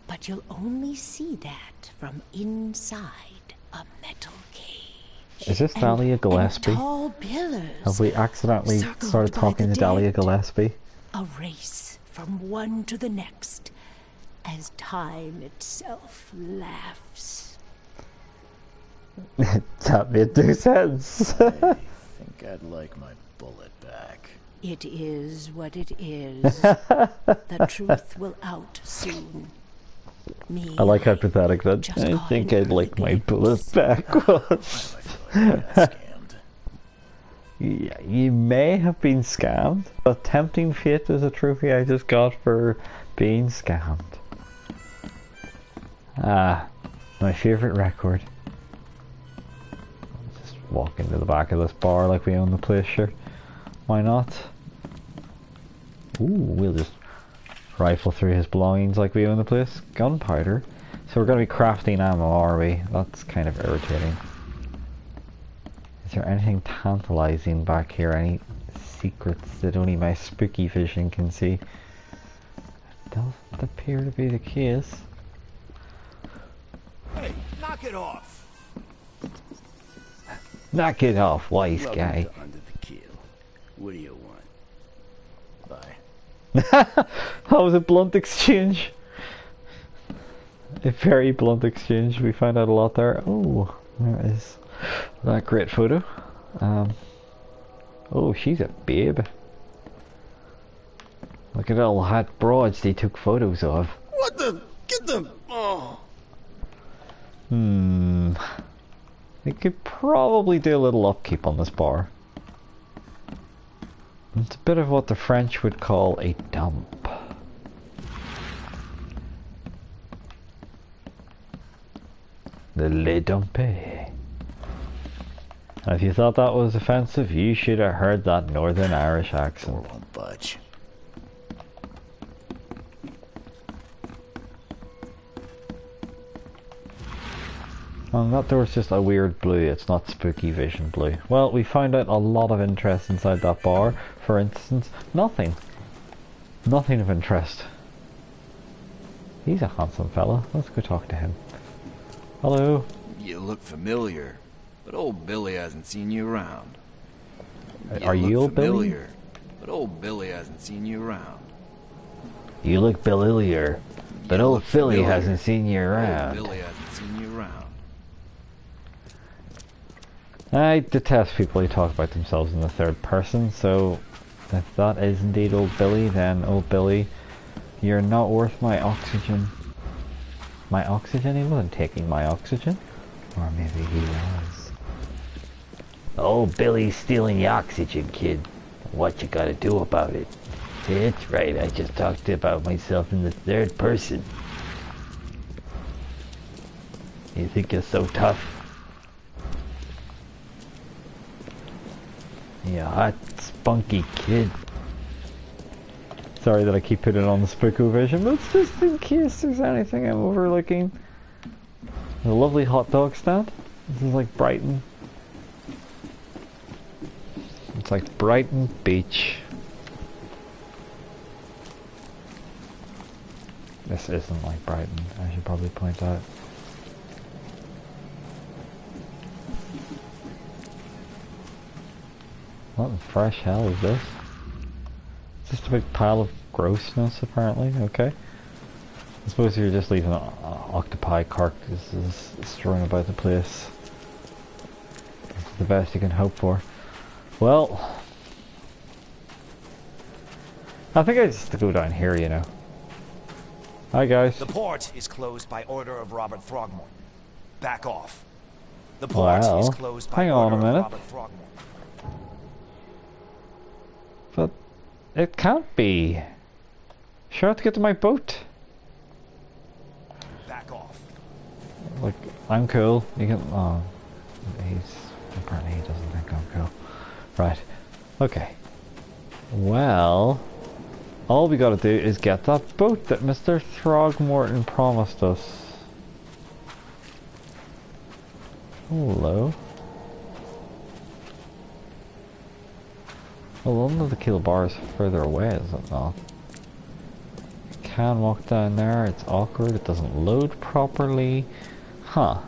But you'll only see that from inside a metal cage. Is this Dahlia Gillespie? Tall pillars. Have we accidentally circled started by talking the to Dahlia dead. Gillespie? A race from one to the next, as time itself laughs. That made no sense. I think I'd like my bullet back. It is what it is. The truth will out soon. Me, I like how pathetic that. just I caught think in I'd like my early bullet glimpse. back was. Yeah, you may have been scammed, but tempting fate is a trophy I just got for being scammed. Ah, my favourite record. Just walk into the back of this bar like we own the place, sure. Why not? Ooh, we'll just rifle through his belongings like we own the place. Gunpowder, So we're going to be crafting ammo, are we? That's kind of irritating. Is there anything tantalizing back here? Any secrets that only my spooky vision can see? Doesn't appear to be the case. Hey, knock it off! Knock it off, wise guy. Under the kill. What do you want? Bye. That was a blunt exchange. A very blunt exchange. We found out a lot there. Oh, there is that great photo. Oh, she's a babe. Look at all hot broads they took photos of. What the? Get them! Oh. They could probably do a little upkeep on this bar. It's a bit of what the French would call a dump. The Le Dumpé. And if you thought that was offensive, you should have heard that Northern Irish accent. Won't budge. And that door's just a weird blue, it's not Spookovision blue. Well, we found out a lot of interest inside that bar. For instance, nothing. Nothing of interest. He's a handsome fella. Let's go talk to him. Hello. You look familiar, but old Billy hasn't seen you around. Are you old Billy? Familiar, but old Billy hasn't seen you around. You look familiar, but old Philly hasn't seen you around. Old Billy hasn't seen you around. I detest people who talk about themselves in the third person, so if that is indeed old Billy, then old Billy, you're not worth my oxygen. My oxygen? He wasn't taking my oxygen. Or maybe he was. Oh, Billy's stealing your oxygen, kid. What you gotta do about it? That's right, I just talked about myself in the third person. You think you're so tough? You hot, spunky kid. Sorry that I keep putting on the Spookovision, but it's just in case there's anything I'm overlooking. There's a lovely hot dog stand. This is like Brighton. It's like Brighton Beach. This isn't like Brighton, I should probably point out. What in fresh hell is this? It's just a big pile of grossness, apparently. Okay. I suppose you're just leaving octopi carcasses strewn about the place. It's the best you can hope for. Well, I think I just go down here, you know. Hi, guys. The port is closed by order of Robert Throgmorton. Back off. The port is closed by hang on order a minute. of Robert Throgmorton. But it can't be. Sure, I have to get to my boat. Back off. Like, I'm cool. You can. Oh, apparently he doesn't think I'm cool. Right. Okay. Well, all we gotta do is get that boat that Mr. Throgmorton promised us. Hello. Well, one of the kill bars further away, is it not? Can walk down there, it's awkward, it doesn't load properly. Huh.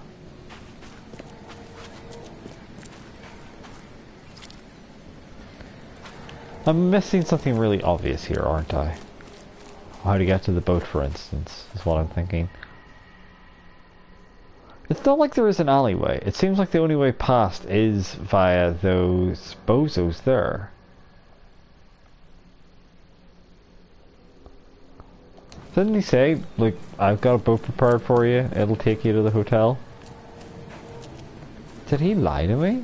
I'm missing something really obvious here, aren't I? How to get to the boat, for instance, is what I'm thinking. It's not like there is an alleyway. It seems like the only way past is via those bozos there. Didn't he say, like, I've got a boat prepared for you, it'll take you to the hotel? Did he lie to me?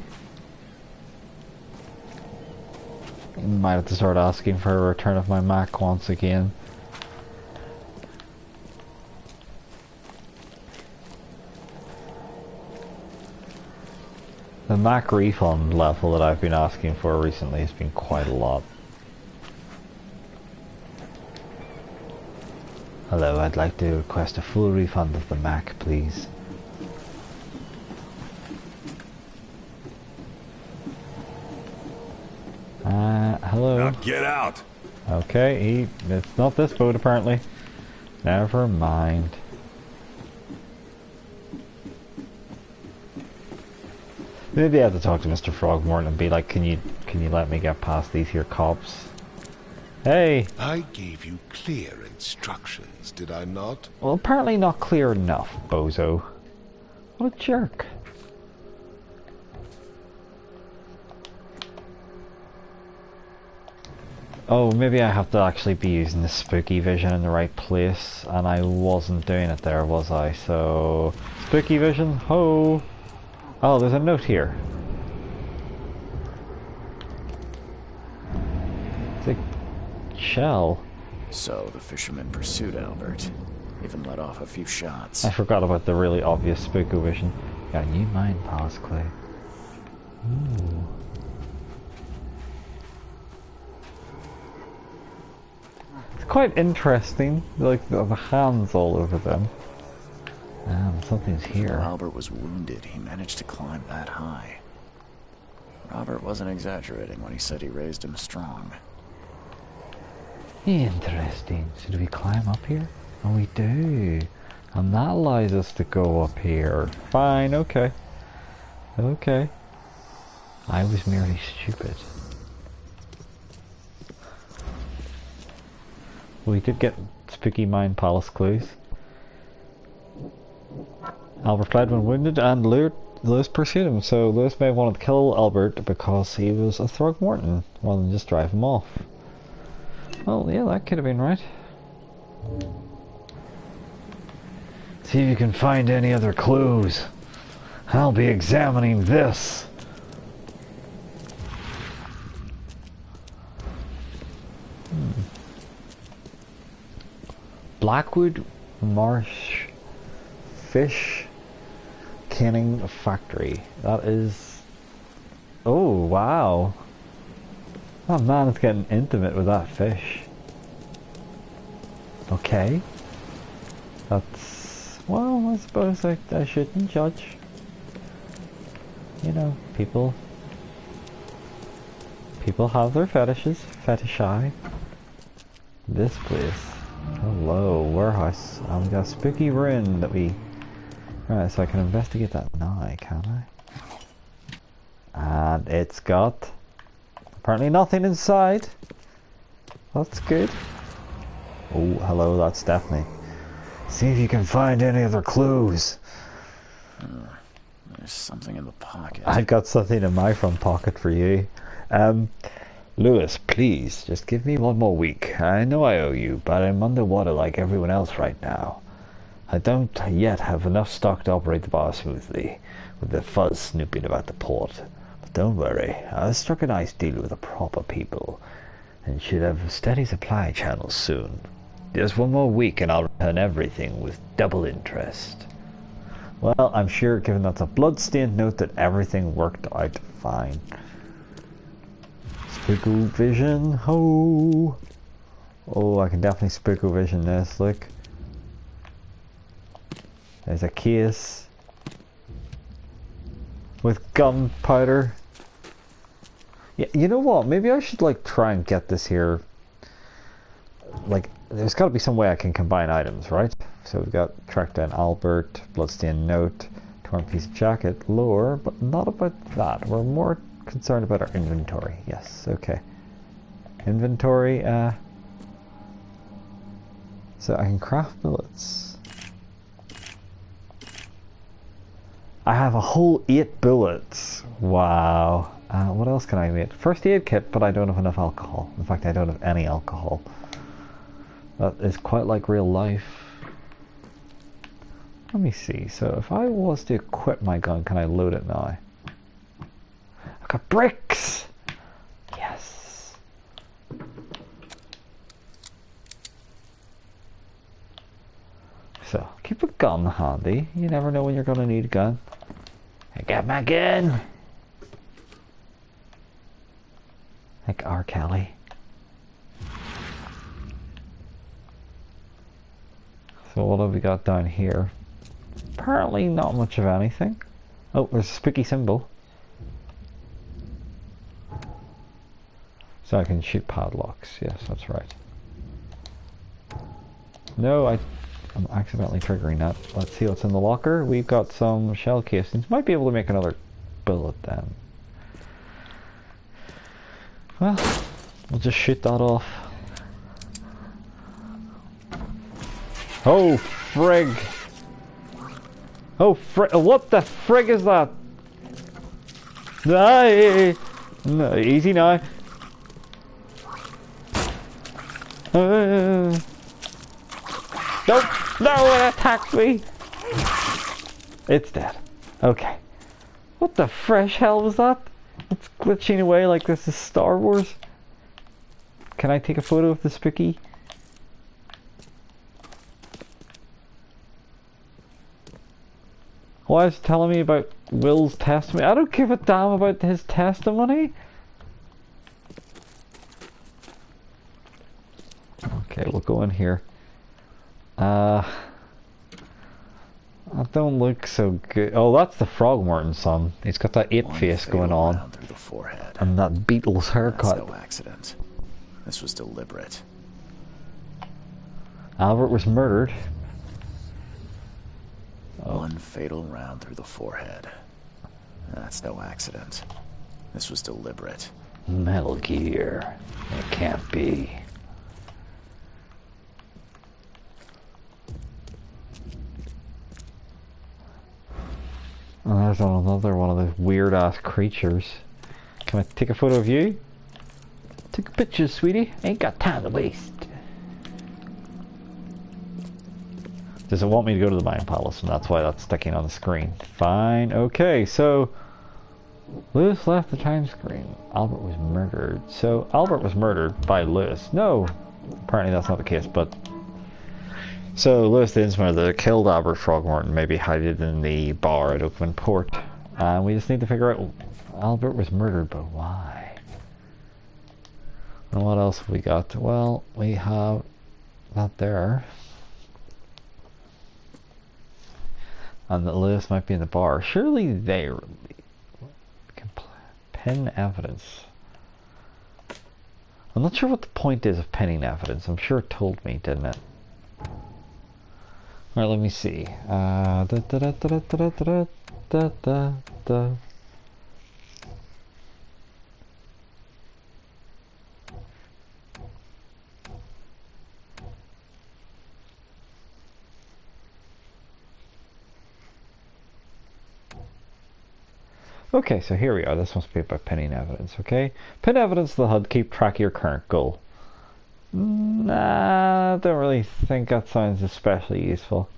I might have to start asking for a return of my Mac once again. The Mac refund level that I've been asking for recently has been quite a lot. Hello, I'd like to request a full refund of the Mac, please. Hello. Now get out. Okay, it's not this boat apparently. Never mind. Maybe I have to talk to Mr. Frogmorton and be like, can you let me get past these here cops? Hey! I gave you clear instructions, did I not? Well, apparently not clear enough, bozo. What a jerk. Oh, maybe I have to actually be using the Spookovision in the right place, and I wasn't doing it there, was I? So, Spookovision, ho! Oh, there's a note here. It's a shell. So the fisherman pursued Albert, even let off a few shots. I forgot about the really obvious Spookovision. Got a new mine pass clue. Ooh. It's quite interesting, like the hands all over them. Something's here. While Albert was wounded, he managed to climb that high. Robert wasn't exaggerating when he said he raised him strong. Interesting. So do we climb up here? Oh, we do. And that allows us to go up here. Fine, okay. Okay. I was merely stupid. We did get spooky mine palace clues. Albert fled when wounded and Lewis pursued him, so Lewis may have wanted to kill Albert because he was a Throgmorton rather than just drive him off. Well, yeah, that could have been right. See if you can find any other clues. I'll be examining this. Blackwood Marsh Fish Canning Factory. That is... Oh, wow. Oh man, it's getting intimate with that fish. Okay. That's... Well, I suppose I shouldn't judge. You know, people have their fetishes. Fetishy. This place. Hello, warehouse. We got a spooky ruin that we... Right, so I can investigate that now, can I? And it's got... apparently nothing inside. That's good. Oh, hello, that's Stephanie. See if you can find any other clues. There's something in the pocket. I've got something in my front pocket for you. Lewis, please, just give me one more week. I know I owe you, but I'm underwater like everyone else right now. I don't yet have enough stock to operate the bar smoothly, with the fuzz snooping about the port. But don't worry, I've struck a nice deal with the proper people, and should have steady supply channels soon. Just one more week and I'll return everything with double interest. Well, I'm sure, given that's a blood-stained note, that everything worked out fine. Spookovision, ho! Oh, I can definitely Spookovision this, look. There's a case with gunpowder. Yeah, you know what? Maybe I should like try and get this here. Like, there's got to be some way I can combine items, right? So we've got track down Albert, bloodstained note, torn piece of jacket, lore, but not about that. We're more concerned about our inventory. Yes, okay. Inventory. So I can craft bullets. I have a whole 8 bullets. Wow. What else can I make? First aid kit, but I don't have enough alcohol. In fact, I don't have any alcohol. That is quite like real life. Let me see. So if I was to equip my gun, can I load it now? I've got bricks! Yes. So, keep a gun handy. You never know when you're going to need a gun. I got my gun! Like R. Kelly. So what have we got down here? Apparently not much of anything. Oh, there's a spooky symbol. So I can shoot padlocks. Yes, that's right. No, I'm accidentally triggering that. Let's see what's in the locker. We've got some shell casings. Might be able to make another bullet then. Well, we'll just shoot that off. Oh, frig! Oh, frig! What the frig is that? No, easy now. Nope! No, it attacked me! It's dead. Okay. What the fresh hell was that? It's glitching away like this is Star Wars. Can I take a photo of the spooky? Why is it telling me about Will's testimony? I don't give a damn about his testimony. Okay, we'll go in here. I don't look so good. Oh, that's the Frogmorton's son. He's got that ape face going on. Through the forehead. And that Beatles haircut. That's no accident. This was deliberate. Albert was murdered. One fatal round through the forehead. That's no accident. This was deliberate. Metal Gear. It can't be. Oh, there's another one of those weird ass creatures. Can I take a photo of you? Take pictures, sweetie. Ain't got time to waste. Does it want me to go to the Mind Palace? And that's why that's sticking on the screen. Fine. Okay, so Lewis left the time screen. Albert was murdered. So Albert was murdered by Lewis. No, apparently that's not the case. But so Lewis the Innsmouth that killed Albert Frogmorton maybe hid in the bar at Oakman Port, and we just need to figure out Albert was murdered, but why? And what else have we got? Well, we have that there. And that Lewis might be in the bar. Surely they can pin evidence. I'm not sure what the point is of pinning evidence. I'm sure it told me, didn't it? Alright, let me see. Okay, so here we are. This must be about pinning evidence, okay? Pin evidence to the HUD, keep track of your current goal. Nah, I don't really think that sounds especially useful.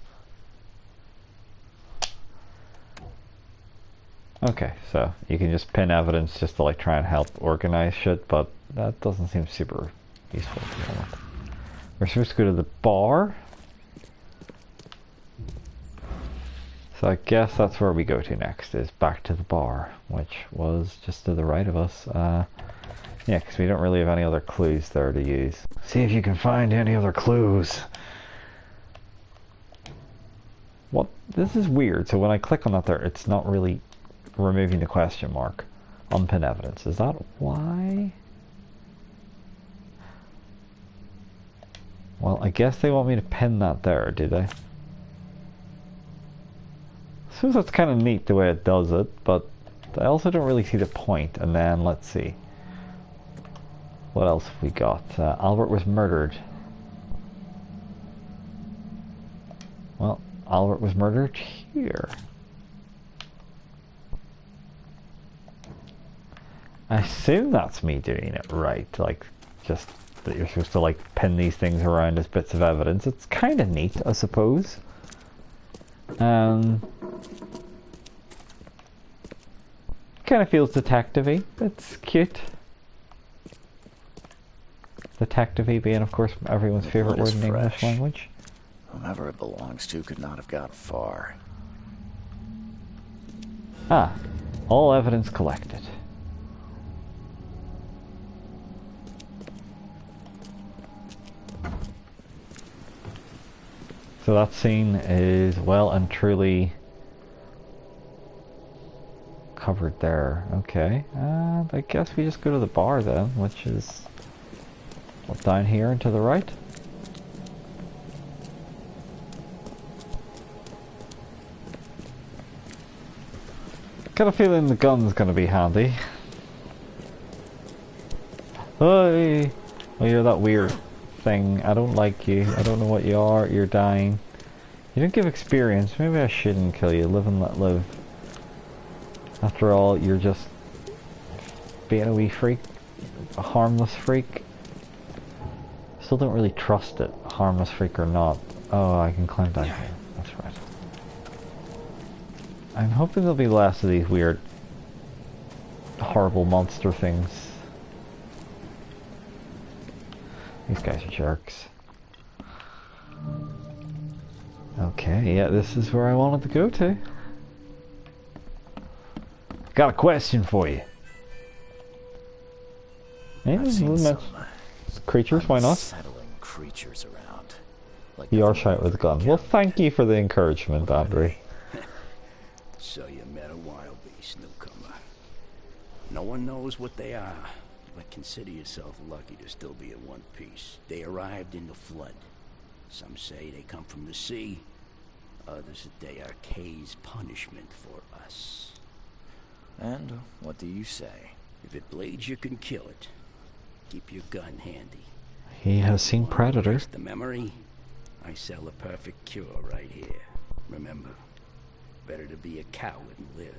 Okay, so you can just pin evidence just to like try and help organize shit, but that doesn't seem super useful at the moment. We're supposed to go to the bar. So I guess that's where we go to next, is back to the bar, which was just to the right of us. Yeah, because we don't really have any other clues there to use. See if you can find any other clues. What? This is weird. So when I click on that there, it's not really removing the question mark. Unpin evidence. Is that why? Well, I guess they want me to pin that there, do they? I suppose that's kind of neat the way it does it, but I also don't really see the point. And then, let's see. What else have we got? Albert was murdered. Well, Albert was murdered here. I assume that's me doing it right. Like, just that you're supposed to, like, pin these things around as bits of evidence. It's kind of neat, I suppose. Kind of feels detective-y. It's cute. Detective-y being, of course, everyone's favorite word in the English language. Whomever it belongs to could not have got far. Ah, all evidence collected. So that scene is well and truly covered there. Okay, and I guess we just go to the bar then, which is down here and to the right. Got a feeling the gun's gonna be handy. Hey! Oh, you're that weird thing. I don't like you. I don't know what you are. You're dying. You don't give experience. Maybe I shouldn't kill you. Live and let live. After all, you're just being a wee freak. A harmless freak. Still don't really trust it. Harmless freak or not. Oh, I can climb down here. That's right. I'm hoping there'll be less of these weird, horrible monster things. These guys are jerks. Okay, yeah, this is where I wanted to go to. Got a question for you. Yeah, creatures, why not? Settling creatures around. Like you are shot with a gun. Well, thank you for the encouragement, Andre. So you met a wild beast, newcomer. No one knows what they are, but consider yourself lucky to still be in one piece. They arrived in the flood. Some say they come from the sea. Others that they are Kay's punishment for us. And what do you say? If it bleeds, you can kill it. Keep your gun handy. He has seen Predator. The memory? I sell a perfect cure right here. Remember, better to be a coward and live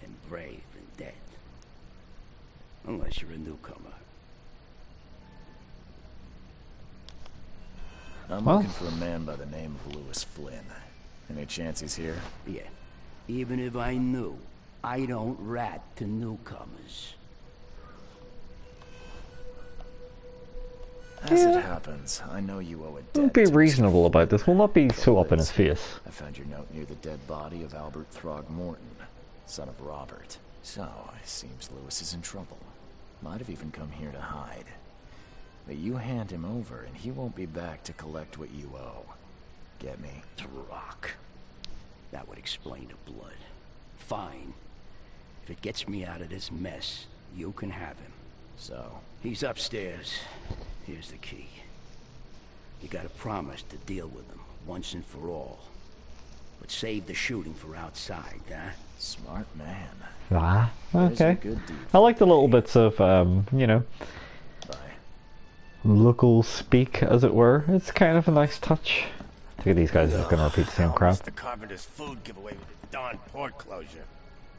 than brave and dead. Unless you're a newcomer. I'm looking for a man by the name of Lewis Flynn. Any chance he's here? Yeah. Even if I knew, I don't rat to newcomers. As it happens, I know you owe a debt. We'll be reasonable about this. We'll not be so up in his face. I found your note near the dead body of Albert Throgmorton, son of Robert. So, it seems Lewis is in trouble. Might have even come here to hide. But you hand him over, and he won't be back to collect what you owe. Get me? The rock. That would explain the blood. Fine. If it gets me out of this mess, you can have him. So? He's upstairs. Here's the key. You gotta promise to deal with him, once and for all. But save the shooting for outside, huh? Smart man. Ah, okay. I like the little bits of, you know, local speak, as it were. It's kind of a nice touch. Look at these guys just gonna repeat the same crap. The Carpenter's food giveaway with the darn port closure.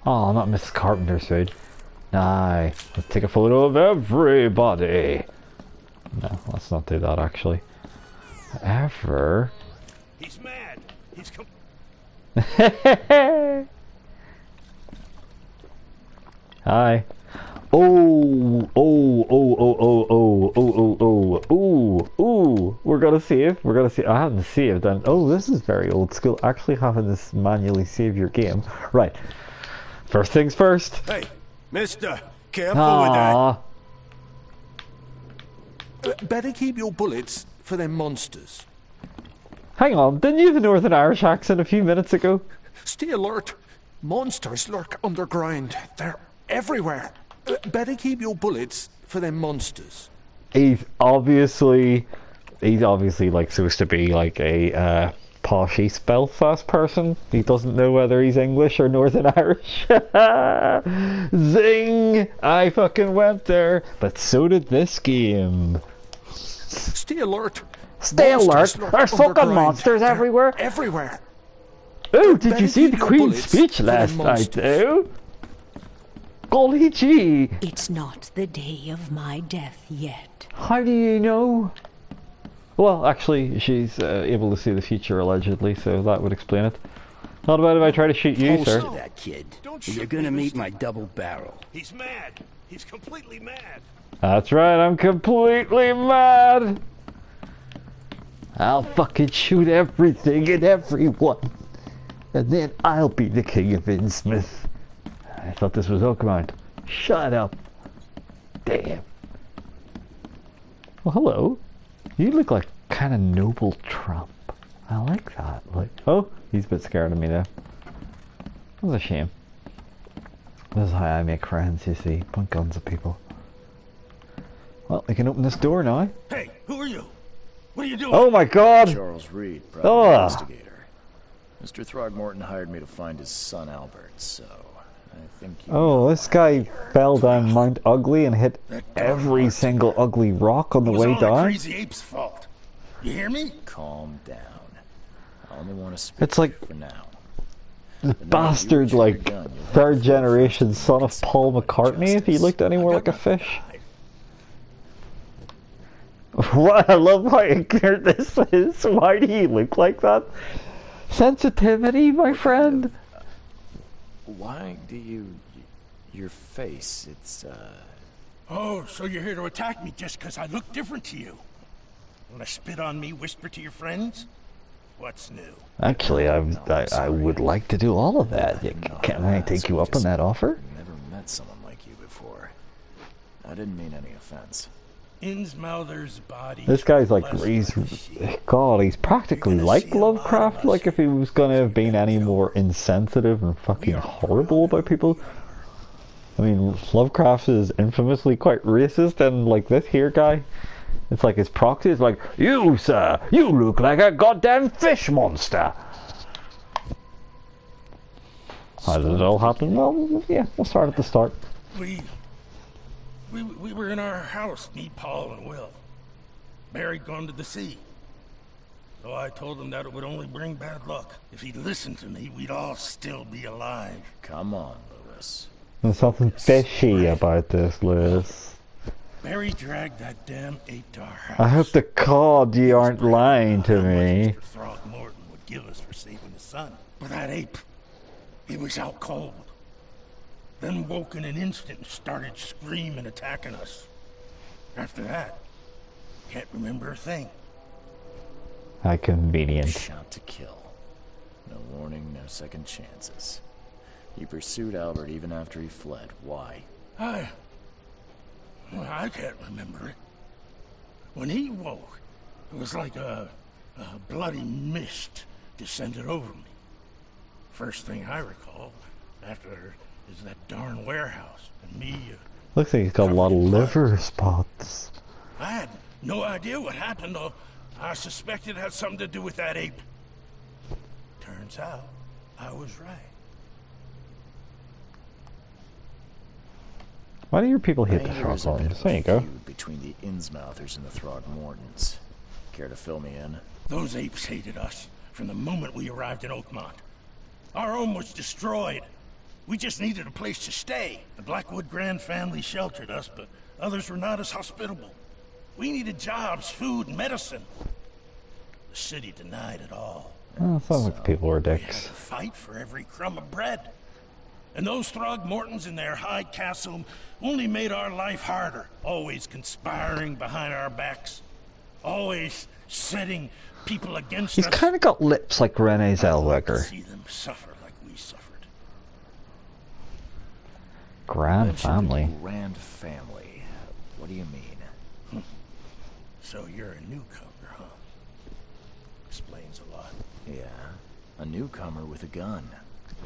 Oh, not Mrs. Carpenter's food. Nah, let's take a photo of everybody. No, let's not do that actually. Ever. He's mad. He's Hi. Oh, oh, oh, oh, oh, oh, oh, oh, oh, ooh, ooh. We're gonna save. We're gonna save. I haven't saved, and oh, this is very old school. Actually, having this manually save your game. Right. First things first. Hey, Mister, careful with that. Better keep your bullets for them monsters. Hang on, didn't you have a Northern Irish accent a few minutes ago? Stay alert. Monsters lurk underground. They're everywhere. Better keep your bullets for them monsters. He's obviously like supposed to be like a posh East Belfast person. He doesn't know whether he's English or Northern Irish. Zing! I fucking went there, but so did this game. Stay alert. Stay alert! There's fucking monsters everywhere. Everywhere. Oh, did you see the Queen's speech last night, though? Golly gee! It's not the day of my death yet. How do you know? Well, actually, she's able to see the future, allegedly, so that would explain it. Not about if I try to shoot you, sir. That kid. You're gonna meet my double barrel. He's mad. He's completely mad. That's right, I'm completely mad. I'll fucking shoot everything and everyone. And then I'll be the king of Innsmouth. I thought this was Oakmont. Shut up. Damn. Well, hello. You look like kind of noble Trump. I like that. Like, oh, he's a bit scared of me there. That's a shame. This is how I make friends, you see. Point guns at people. Well, we can open this door now. Hey, who are you? What are you doing? Oh my god! Charles Reed, private investigator. Mr. Throgmorton hired me to find his son Albert, so I think you Oh, this guy fell down Mount Ugly and hit every single ugly rock on the way down. The crazy ape's fault. You hear me? Calm down. I only want to speak It's like for now. the bastard, like, third generation son of Paul McCartney, if he looked anywhere like a fish. What? I love how ignorant this is. Why do you look like that? Sensitivity, my friend. Why do you... your face, it's, Oh, so you're here to attack me just because I look different to you? Wanna spit on me, whisper to your friends? What's new? Actually, I would like to do all of that. Can I take you up on that offer? Never met someone like you before. I didn't mean any offense. Innsmouther's body. This guy's like, he's practically like Lovecraft, like if he was gonna have been any more insensitive and fucking horrible about people. I mean, Lovecraft is infamously quite racist, and like this here guy, it's like his proxy is like, you sir, you look like a goddamn fish monster. How did it all happen? Well, yeah, we'll start at the start. We were in our house, me, Paul, and Will. Barry'd gone to the sea. So I told him that it would only bring bad luck. If he'd listened to me, we'd all still be alive. Come on, Lewis. There's something fishy about this, Lewis. Barry dragged that damn ape to our house. I hope to God you aren't lying to me. Mr. Throgmorton would give us for saving his son. But that ape, he was out cold. Then woke in an instant and started screaming, attacking us. After that, can't remember a thing. How convenient. Shot to kill. No warning, no second chances. You pursued Albert even after he fled. Why? I can't remember it. When he woke, it was like a bloody mist descended over me. First thing I recall, after is that darn warehouse, and me... Looks like he's got a lot of liver spots. I had no idea what happened, though. I suspected it had something to do with that ape. Turns out, I was right. Why do your people hate the Throgmortons? There you go. Between the Innsmouthers and the Throgmortons. Care to fill me in? Those apes hated us from the moment we arrived in Oakmont. Our home was destroyed. We just needed a place to stay. The Blackwood Grand family sheltered us, but others were not as hospitable. We needed jobs, food, and medicine. The city denied it all. Oh, sounds like the people were We had dicks. to fight for every crumb of bread. And those Throgmortons in their high castle only made our life harder. Always conspiring behind our backs. Always setting people against He's us. kind of got lips like Renee Zellweger. See them suffer like we suffered. Grand family. Grand family. What do you mean? So you're a newcomer, huh? Explains a lot. Yeah, a newcomer with a gun.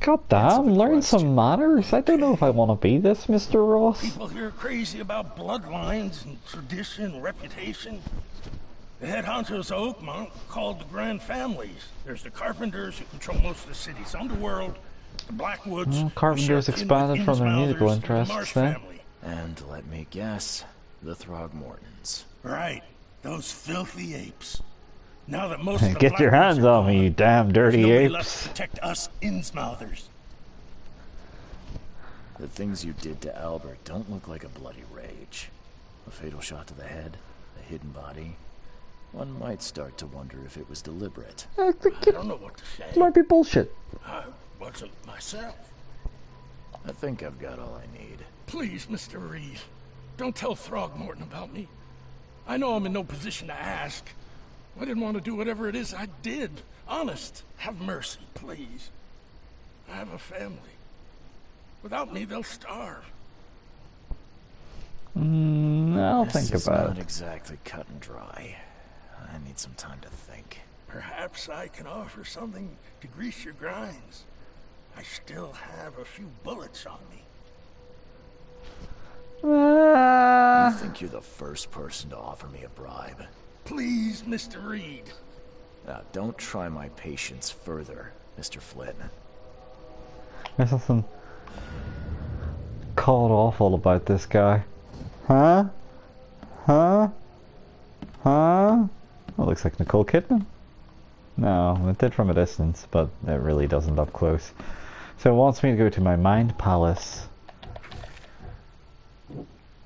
God damn, learn some manners. I don't know if I want to be this, Mr. Ross. People here are crazy about bloodlines and tradition and reputation. The head honchos of Oakmont called the Grand Families. There's the Carpenters who control most of the city's underworld, the Blackwoods... Well, Carpenters expanded from their musical interests then. And let me guess, the Throgmortons. Right, those filthy apes. Now that most of the Get your hands on me, you damn dirty nobody left apes. to protect us Innsmouthers. The things you did to Albert don't look like a bloody rage. A fatal shot to the head, a hidden body. One might start to wonder if it was deliberate. I don't know what to say. It might be bullshit. I wasn't myself. I think I've got all I need. Please, Mr. Reed, don't tell Throgmorton about me. I know I'm in no position to ask. I didn't want to do whatever it is I did. Honest, have mercy, please. I have a family. Without me, they'll starve. I'll think This is about not it. exactly cut and dry. I need some time to think. Perhaps I can offer something to grease your grinds. I still have a few bullets on me. You think you're the first person to offer me a bribe? Please, Mr. Reed. Now, don't try my patience further, Mr. Flynn. There's something called awful about this guy. Huh? Huh? Huh? That looks like Nicole Kidman. No, it did from a distance, but it really doesn't up close. So it wants me to go to my mind palace.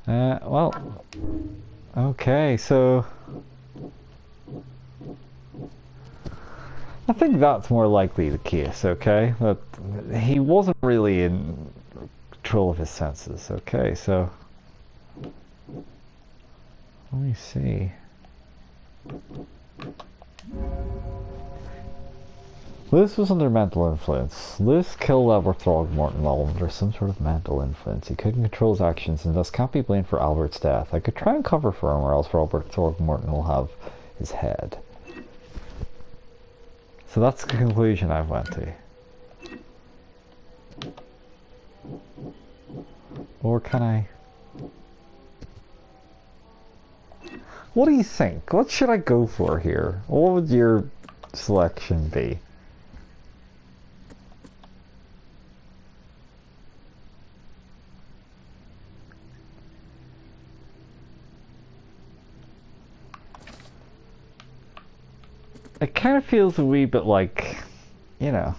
Well, okay, so I think that's more likely the case, okay? That he wasn't really in control of his senses, okay? So let me see. Lewis was under mental influence. Lewis killed Albert Throgmorton while under some sort of mental influence. He couldn't control his actions and thus can't be blamed for Albert's death. I could try and cover for him, or else Albert Throgmorton will have his head. So that's the conclusion I went to. Or can I... What do you think? What should I go for here? What would your selection be? It kind of feels a wee bit like, you know,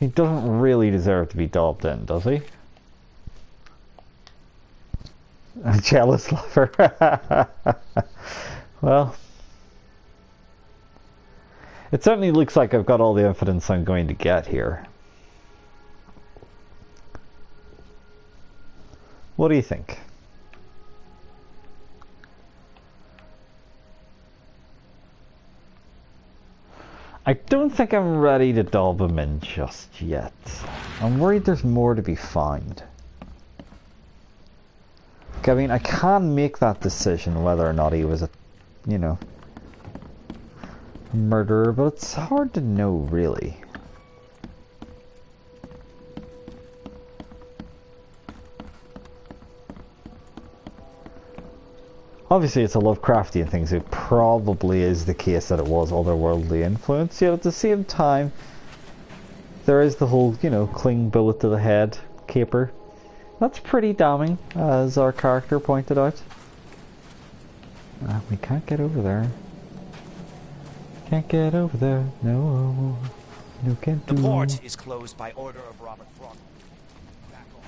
he doesn't really deserve to be dobbed in, does he? A jealous lover. Well, it certainly looks like I've got all the evidence I'm going to get here. What do you think? I don't think I'm ready to dob him in just yet. I'm worried there's more to be found. I mean, I can make that decision whether or not he was a, you know, murderer, but it's hard to know, really. Obviously, it's a Lovecraftian thing, so it probably is the case that it was otherworldly influence. Yet at the same time, there is the whole, you know, cling bullet to the head caper. That's pretty damning, as our character pointed out. We can't get over there. Can't get over there. No. No, can't do. The port is closed by order of Robert Throckmorton. Back off.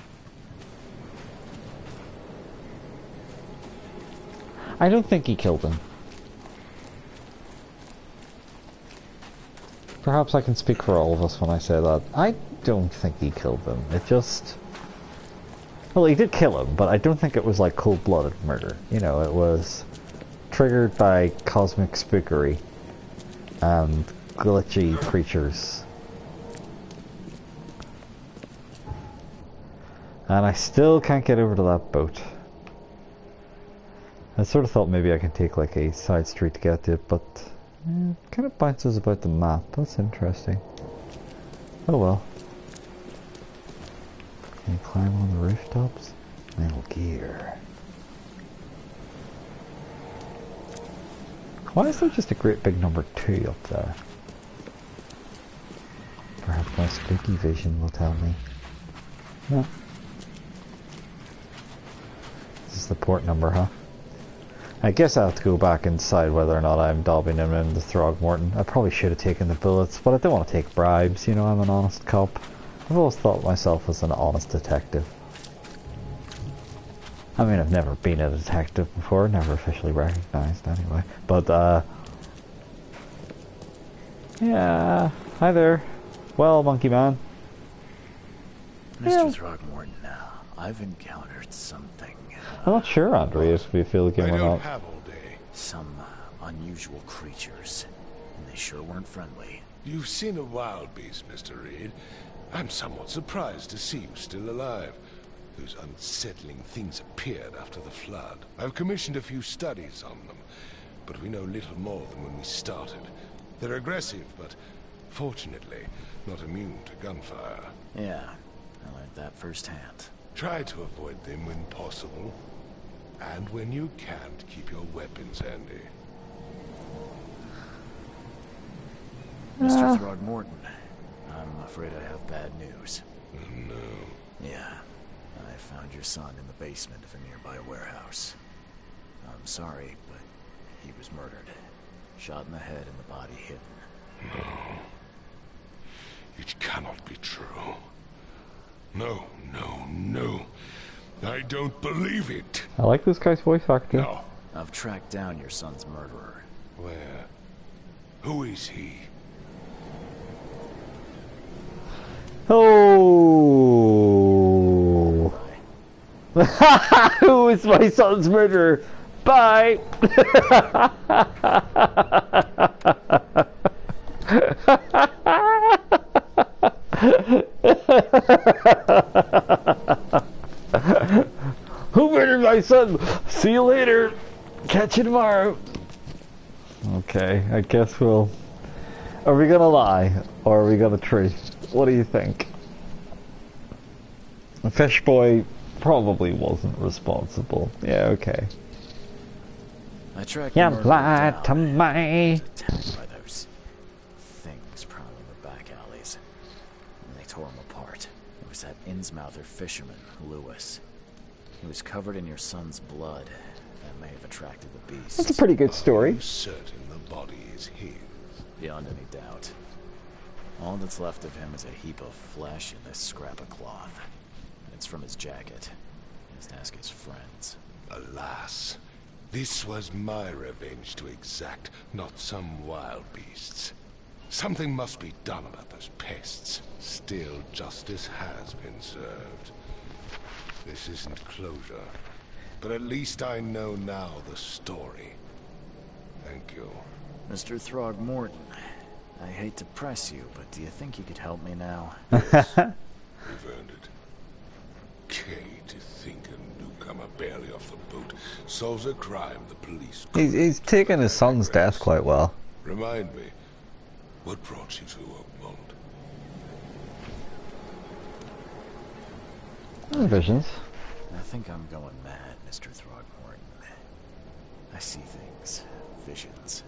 I don't think he killed him. Perhaps I can speak for all of us when I say that. I don't think he killed him. It just... Well, he did kill him, but I don't think it was like cold-blooded murder. You know, it was triggered by cosmic spookery and glitchy creatures. And I still can't get over to that boat. I sort of thought maybe I could take like a side street to get to it, but it kind of bounces about the map. That's interesting. Oh well. Can you climb on the rooftops? Metal gear. Why is there just a great big number 2 up there? Perhaps my Spookovision will tell me. No. This is the port number, huh? I guess I have to go back and decide whether or not I'm dobbing him into Throgmorton. I probably should have taken the bullets, but I don't want to take bribes, you know, I'm an honest cop. I've always thought of myself as an honest detective. I mean, I've never been a detective before, never officially recognized anyway. But, yeah, hi there. Well, monkey man. Mr. Throgmorton, I've encountered something. I'm not sure, Andre, if we feel the game or not. Have all day. Some unusual creatures, and they sure weren't friendly. You've seen a wild beast, Mr. Reed. I'm somewhat surprised to see you still alive. Those unsettling things appeared after the flood. I've commissioned a few studies on them, but we know little more than when we started. They're aggressive, but fortunately not immune to gunfire. Yeah, I learned that firsthand. Try to avoid them when possible. And when you can't, keep your weapons handy. Mr. Throgmorton, I'm afraid I have bad news. No. Yeah, I found your son in the basement of a nearby warehouse. I'm sorry, but he was murdered. Shot in the head and the body hidden. No. It cannot be true. No, no, no. I don't believe it. I like this guy's voice acting. No. I've tracked down your son's murderer. Where? Who is he? Oh. Who is my son's murderer? Bye. Who murdered my son? See you later. Catch you tomorrow. Okay, I guess we'll... Are we gonna lie? Or are we gonna tree? What do you think? Fish Boy probably wasn't responsible. Yeah, okay. I tracked You lied to me. Attacked by those things prowling the back alleys. And they tore him apart. It was that Innsmouther fisherman, Lewis. He was covered in your son's blood. That may have attracted the beast. That's a pretty good story. I'm certain the body is his. Beyond any doubt. All that's left of him is a heap of flesh and this scrap of cloth. It's from his jacket. Just ask his friends. Alas, this was my revenge to exact, not some wild beast's. Something must be done about those pests. Still, justice has been served. This isn't closure, but at least I know now the story. Thank you. Mr. Throgmorton, I hate to press you, but do you think you could help me now? Yes, we've earned it. Okay, to think a newcomer barely off the boat solves a crime the police... He's taken his son's death quite well. Remind me, what brought you to Oakmont? Visions. I think I'm going mad, Mr. Throgmorton. I see things, visions,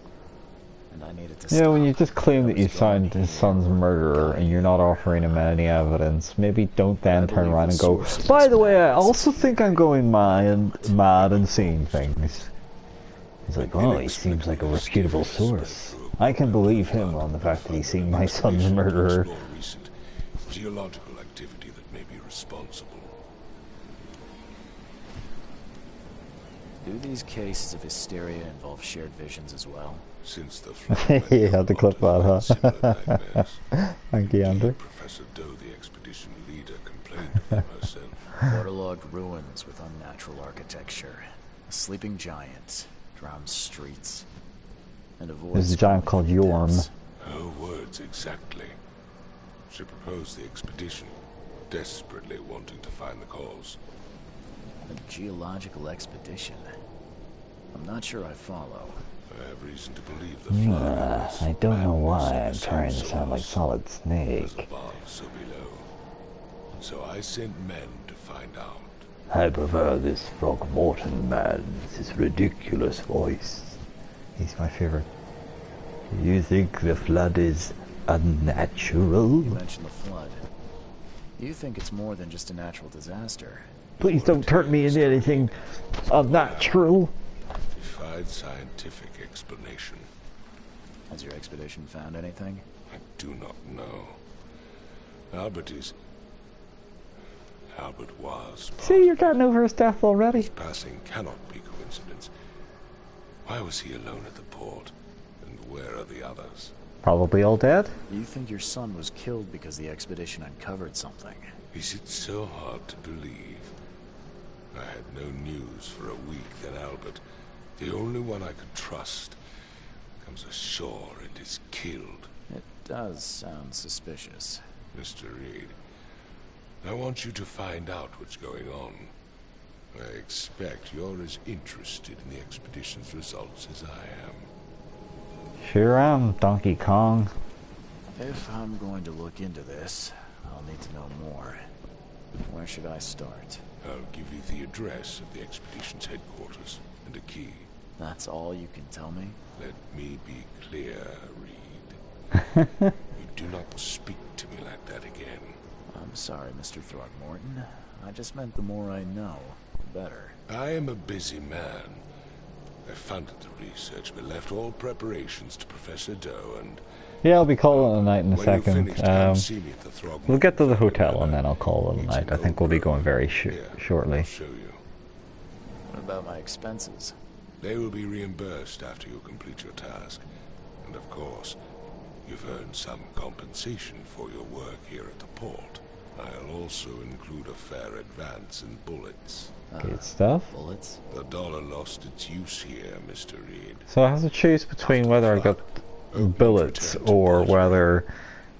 and I needed to Yeah, when you just claim that you found his son's murderer and you're not offering him any evidence, maybe don't then turn around and go, by the way, I also think I'm going mad and seeing things. He's like, oh, he seems like a reputable source. I can believe him on the fact that he's seen my son's murderer. Recent geological activity that may be responsible. Do these cases of hysteria involve shared visions as well? Since the flood, You had to clip that, huh? Thank you, Andrew. Professor Doe, the expedition leader, complained of them herself. Waterlogged ruins with unnatural architecture, a sleeping giant, drowned streets, and a voice. There's a giant called Yorm. Her words exactly. She proposed the expedition, desperately wanting to find the cause. A geological expedition? I'm not sure I follow. I have reason to believe the flood. I don't know why I'm trying to sound like Solid Snake. Above, so below. So I sent men to find out. I prefer this Throgmorton man, his ridiculous voice. He's my favorite. You think the flood is unnatural? You mentioned the flood. You think it's more than just a natural disaster? Please don't turn me into anything unnatural. Defied scientific explanation. Has your expedition found anything? I do not know. Albert was. See, you're getting over his death already. His passing cannot be coincidence. Why was he alone at the port? And where are the others? Probably all dead. You think your son was killed because the expedition uncovered something? Is it so hard to believe? I had no news for a week, then Albert, the only one I could trust, comes ashore and is killed. It does sound suspicious. Mr. Reed, I want you to find out what's going on. I expect you're as interested in the expedition's results as I am. Sure am, Donkey Kong. If I'm going to look into this, I'll need to know more. Where should I start? I'll give you the address of the expedition's headquarters and a key. That's all you can tell me? Let me be clear, Reed. You do not speak to me like that again. I'm sorry, Mr. Throgmorton. I just meant the more I know, the better. I am a busy man. I funded the research, but left all preparations to Professor Doe, and... Yeah, I'll be calling it a night in a when you're second. finished, come see me at the Throgmorton. We'll get to the hotel and then I'll call it a night. I think we'll be going very shortly. I'll show you. What about my expenses? They will be reimbursed after you complete your task. And of course, you've earned some compensation for your work here at the port. I'll also include a fair advance in bullets. Good stuff. Bullets? The dollar lost its use here, Mr. Reed. So I have to choose between whether I got bullets or whether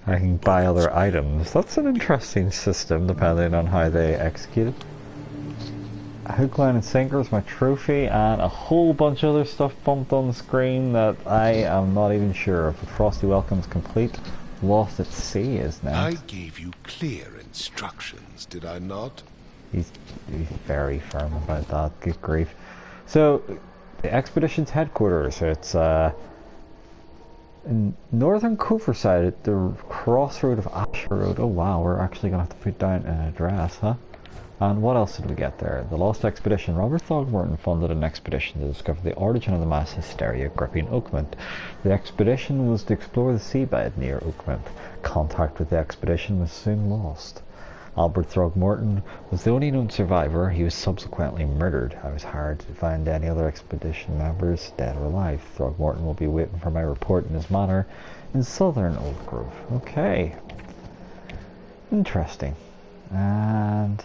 I can buy other items. That's an interesting system, depending on how they execute it. Hook, line, and sinker is my trophy, and a whole bunch of other stuff bumped on the screen that I am not even sure of. The Frosty Welcome's complete. Lost at Sea is next. I gave you clear instructions, did I not? He's very firm about that. Good grief. So, the expedition's headquarters. It's in northern Coverside at the crossroad of Asher Road. Oh wow, we're actually going to have to put down an address, huh? And what else did we get there? The Lost Expedition. Robert Throgmorton funded an expedition to discover the origin of the mass hysteria gripping Oakmont. The expedition was to explore the seabed near Oakmont. Contact with the expedition was soon lost. Albert Throgmorton was the only known survivor. He was subsequently murdered. I was hard to find any other expedition members, dead or alive. Throgmorton will be waiting for my report in his manor in southern Old Grove. Okay. Interesting. And...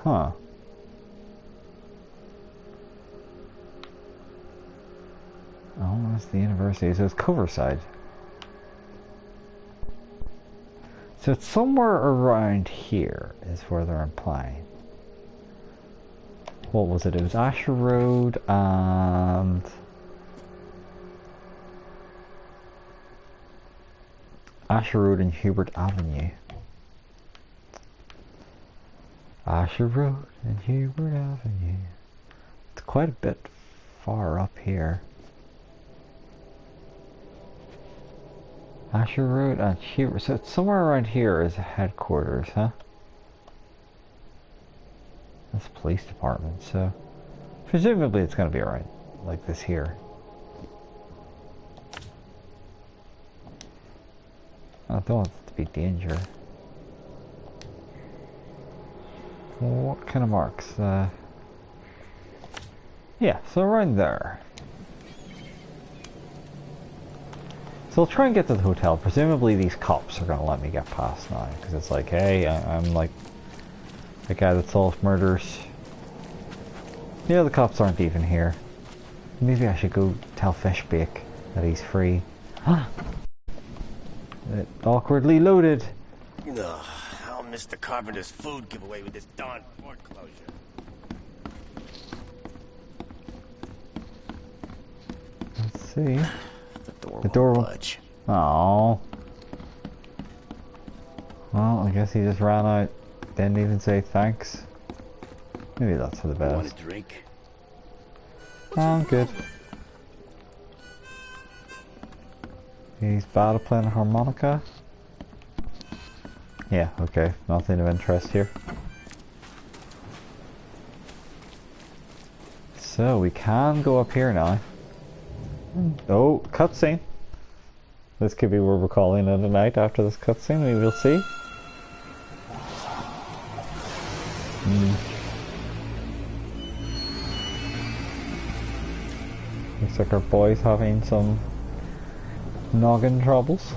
huh. Oh, that's the university. So it's Coverside. So it's somewhere around here is where they're implying. What was it? It was Asher Road and... Asher Road and Hubert Avenue. Asher Road and Hubert Avenue. It's quite a bit far up here. Asher Road and Hubert. So it's somewhere around here is the headquarters, huh? That's the police department, so presumably it's going to be around like this here. I don't want it to be danger. What kind of marks? Yeah, so around there. So I'll try and get to the hotel. Presumably these cops are going to let me get past now. Because it's like, hey, I'm like the guy that solved murders. You know, the cops aren't even here. Maybe I should go tell Fishbake that he's free. It awkwardly loaded. Ugh, I'll miss the carpenter's food giveaway with this darn port closure. Let's see. The door won't budge. Aww. Well, I guess he just ran out. Didn't even say thanks. Maybe that's for the best. Want a drink? Oh, I'm good. He's bad at playing a harmonica. Yeah, okay. Nothing of interest here. So we can go up here now. Oh, cutscene. This could be where we're calling it a night after this cutscene. We will see. Looks like our boy's having some noggin troubles.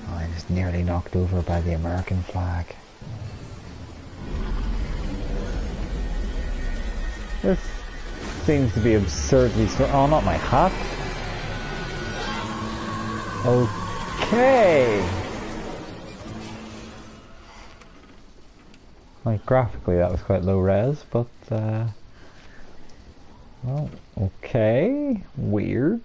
Oh, I just nearly knocked over by the American flag. This seems to be absurdly strong. Oh, not my hat. Okay. Like, graphically that was quite low res, but, well, okay. Weird.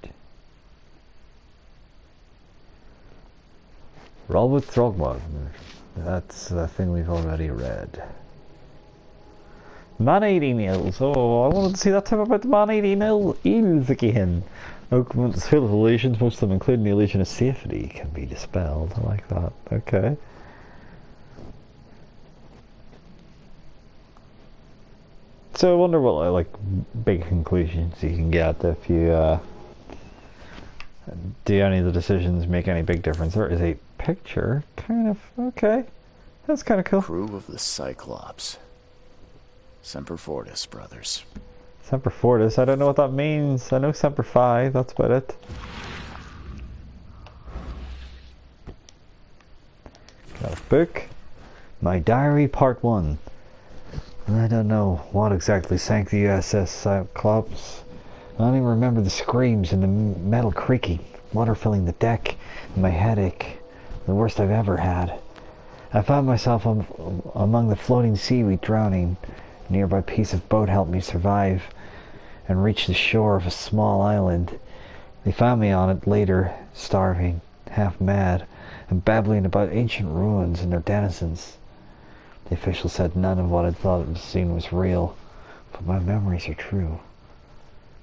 Robert Throgmorton. That's the thing we've already read. Man-eating eels. Oh, I wanted to see that type about the man-eating eels again. Oakmont's full of illusions, most of them, including the illusion of safety, can be dispelled. I like that. Okay. So I wonder what like big conclusions you can get if you do any of the decisions make any big difference. There is a picture, kind of, okay. That's kind of cool. Crew of the Cyclops. Semper Fortis, brothers. Semper Fortis, I don't know what that means. I know Semper Fi, that's about it. Got a book. My Diary, Part 1. I don't know what exactly sank the USS Cyclops. I don't even remember the screams and the metal creaking, water filling the deck, and my headache. The worst I've ever had. I found myself among the floating seaweed, drowning. A nearby piece of boat helped me survive and reach the shore of a small island. They found me on it later, starving, half mad, and babbling about ancient ruins and their denizens. The official said none of what I'd thought it was seen was real, but my memories are true.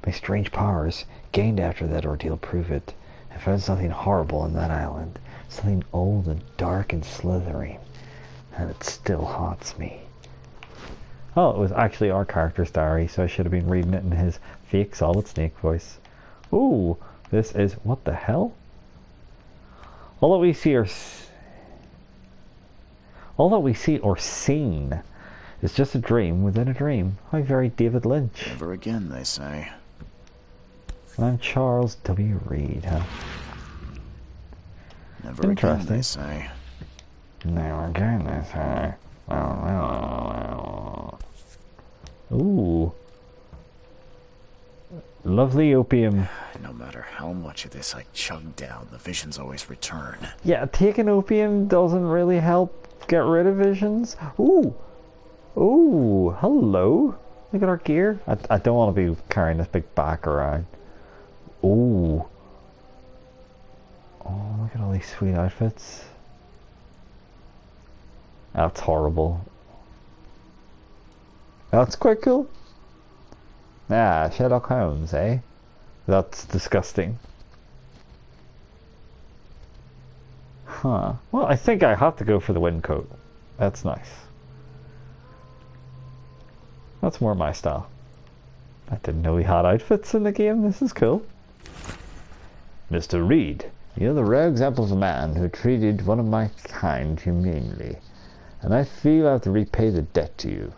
My strange powers, gained after that ordeal, prove it. I found something horrible on that island, something old and dark and slithering, and it still haunts me. Oh, it was actually our character's diary, so I should have been reading it in his fake Solid Snake voice. Ooh, this is... what the hell? All that we see or seen is just a dream within a dream. How very David Lynch. Never again, they say. And I'm Charles W. Reed, huh? Never again, they say. Never again, they say. Ooh. Lovely opium. No matter how much of this I chug down, the visions always return. Yeah, taking opium doesn't really help get rid of visions. Ooh. Ooh, hello. Look at our gear. I don't want to be carrying this big back around. Ooh. Oh, look at all these sweet outfits. That's horrible. That's quite cool. Ah, Sherlock Holmes, eh? That's disgusting. Huh. Well, I think I have to go for the windcoat. That's nice. That's more my style. I didn't know we had outfits in the game. This is cool. Mr. Reed, you're the rare example of a man who treated one of my kind humanely, and I feel I have to repay the debt to you.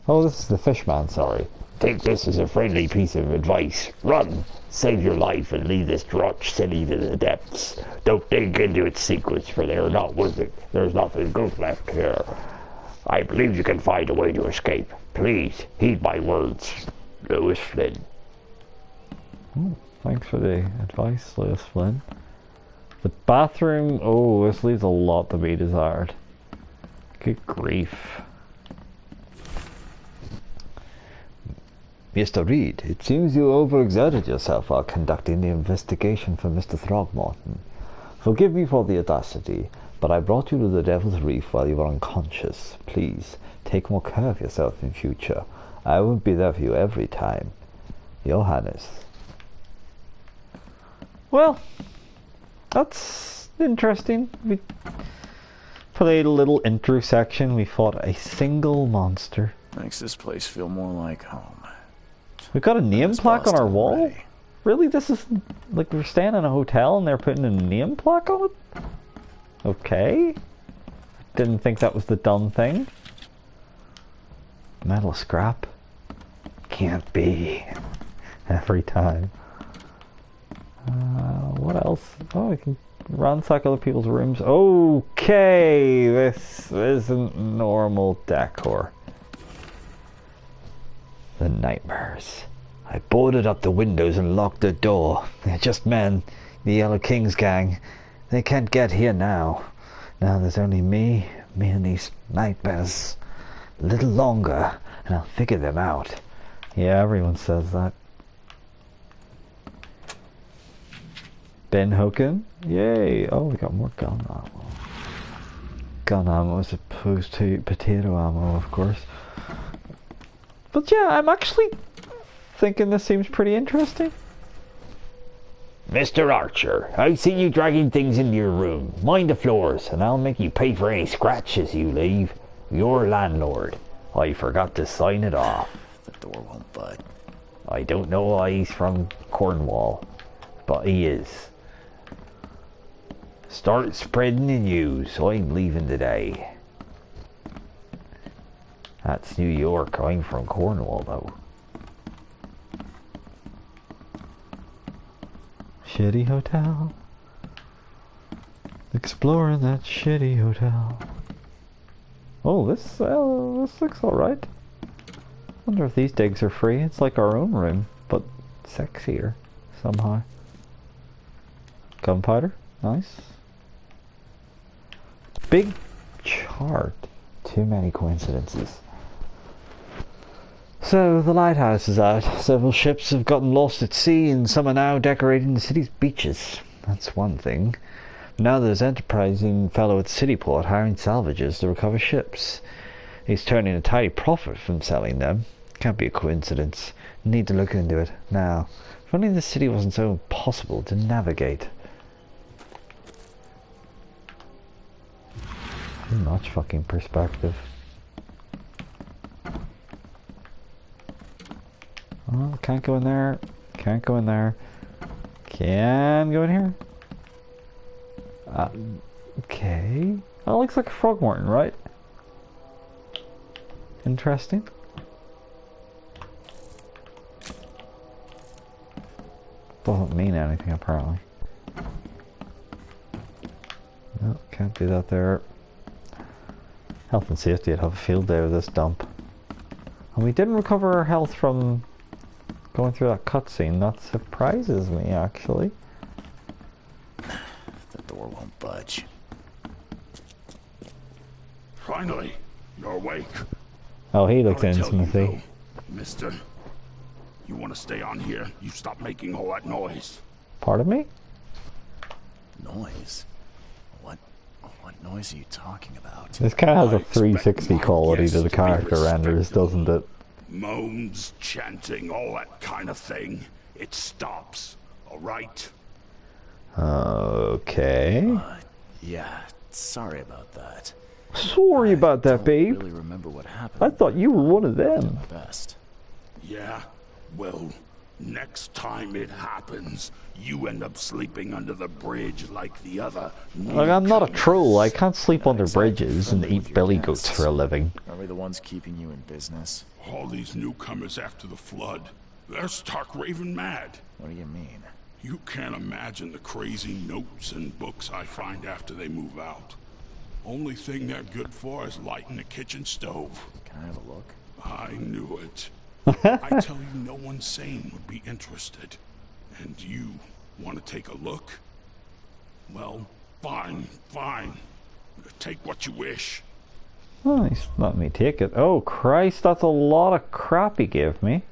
Oh, this is the fishman, sorry. Take this as a friendly piece of advice. Run! Save your life and leave this drunch city to the depths. Don't dig into its secrets, for they are not worth it. There's nothing good left here. I believe you can find a way to escape. Please, heed my words. Lewis Flynn. Oh, thanks for the advice, Lewis Flynn. The bathroom... oh, this leaves a lot to be desired. Good grief. Mr. Reed, it seems you overexerted yourself while conducting the investigation for Mr. Throgmorton. Forgive me for the audacity, but I brought you to the Devil's Reef while you were unconscious. Please, take more care of yourself in future. I won't be there for you every time. Johannes. Well, that's interesting. We played a little intro section. We fought a single monster. Makes this place feel more like home. We've got a name plaque on our wall? Really? This is like we're staying in a hotel and they're putting a name plaque on it? Okay. Didn't think that was the done thing. Metal scrap. Can't be. Every time. What else? Oh, we can ransack other people's rooms. Okay, this isn't normal decor. The nightmares. I boarded up the windows and locked the door. They're just men, the Yellow King's gang. They can't get here now. Now there's only me and these nightmares. A little longer, and I'll figure them out. Yeah, everyone says that. Ben Hoken? Yay! Oh, we got more gun ammo. Gun ammo as opposed to potato ammo, of course. But yeah, I'm actually thinking this seems pretty interesting. Mr. Archer, I see you dragging things into your room. Mind the floors, and I'll make you pay for any scratches you leave. Your landlord. I forgot to sign it off. The door won't bud. I don't know why he's from Cornwall, but he is. Start spreading the news. I'm leaving today. That's New York. I'm from Cornwall, though. Shitty hotel. Exploring that shitty hotel. Oh, this looks alright. Wonder if these digs are free. It's like our own room, but sexier somehow. Gunpowder, nice. Big chart. Too many coincidences. So, the lighthouse is out. Several ships have gotten lost at sea, and some are now decorating the city's beaches. That's one thing. Now there's enterprising fellow at Cityport hiring salvages to recover ships. He's turning a tidy profit from selling them. Can't be a coincidence. Need to look into it now. If only the city wasn't so impossible to navigate. Too much fucking perspective. Oh, can't go in there. Can't go in there. Can go in here. Okay. Oh, looks like a Frogmorton, right? Interesting. Doesn't mean anything, apparently. No, can't do that there. Health and safety, I'd have a field day with this dump. And we didn't recover our health from going through that cutscene. That surprises me, actually. The door won't budge. Finally, you're awake. Oh, he looks Gotta tell you, intimacy. though, mister, you want to stay on here? You stop making all that noise. Pardon me? Noise? What noise are you talking about? This kind of has a 360 quality to the character renders, doesn't it? Moans, chanting, all that kind of thing. It stops, alright? Okay. Yeah, sorry about that. Sorry about that, babe. Really remember what happened. I thought you were one of them. Best. Yeah, well, next time it happens, you end up sleeping under the bridge like the other. Like, I'm not a troll. I can't sleep under bridges and eat billy goats for a living. Are we the ones keeping you in business? All these newcomers after the flood, they're stark raving mad. What do you mean? You can't imagine the crazy notes and books I find after they move out. Only thing they're good for is lighting the kitchen stove. Can I have a look? I knew it. I tell you, no one sane would be interested. And you want to take a look? Well, fine. Take what you wish. Oh, he's letting me take it. Oh, Christ, that's a lot of crap he gave me.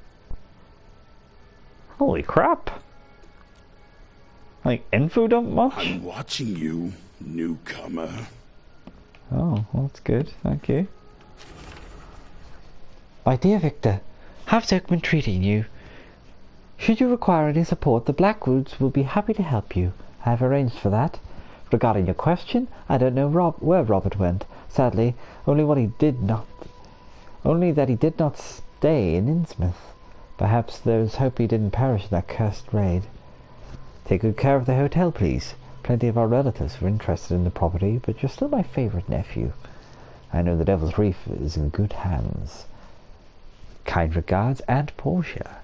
Holy crap. Like, info dump much? I'm watching you, newcomer. Oh, well, that's good. Thank you. My dear Victor, how's Oakman treating you? Should you require any support, the Blackwoods will be happy to help you. I have arranged for that. Regarding your question, I don't know where Robert went. Sadly, only that he did not stay in Innsmouth. Perhaps there's hope he didn't perish in that cursed raid. Take good care of the hotel, please. Plenty of our relatives were interested in the property, but you're still my favorite nephew. I know the Devil's Reef is in good hands. Kind regards, Aunt Portia.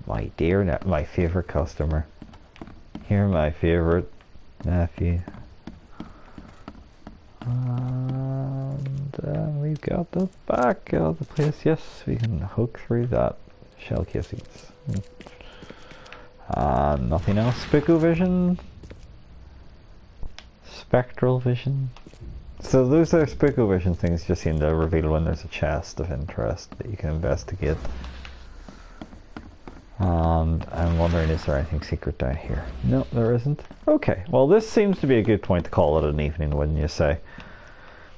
My dear, my favorite customer. You're my favorite nephew. And we we've got the back of the place. Yes, we can hook through that. Shell casings. Nothing else. Spookovision. Spectral vision. So those are Spookovision things just seem to reveal when there's a chest of interest that you can investigate. And I'm wondering, is there anything secret down here? No, there isn't. Okay, well this seems to be a good point to call it an evening, wouldn't you say?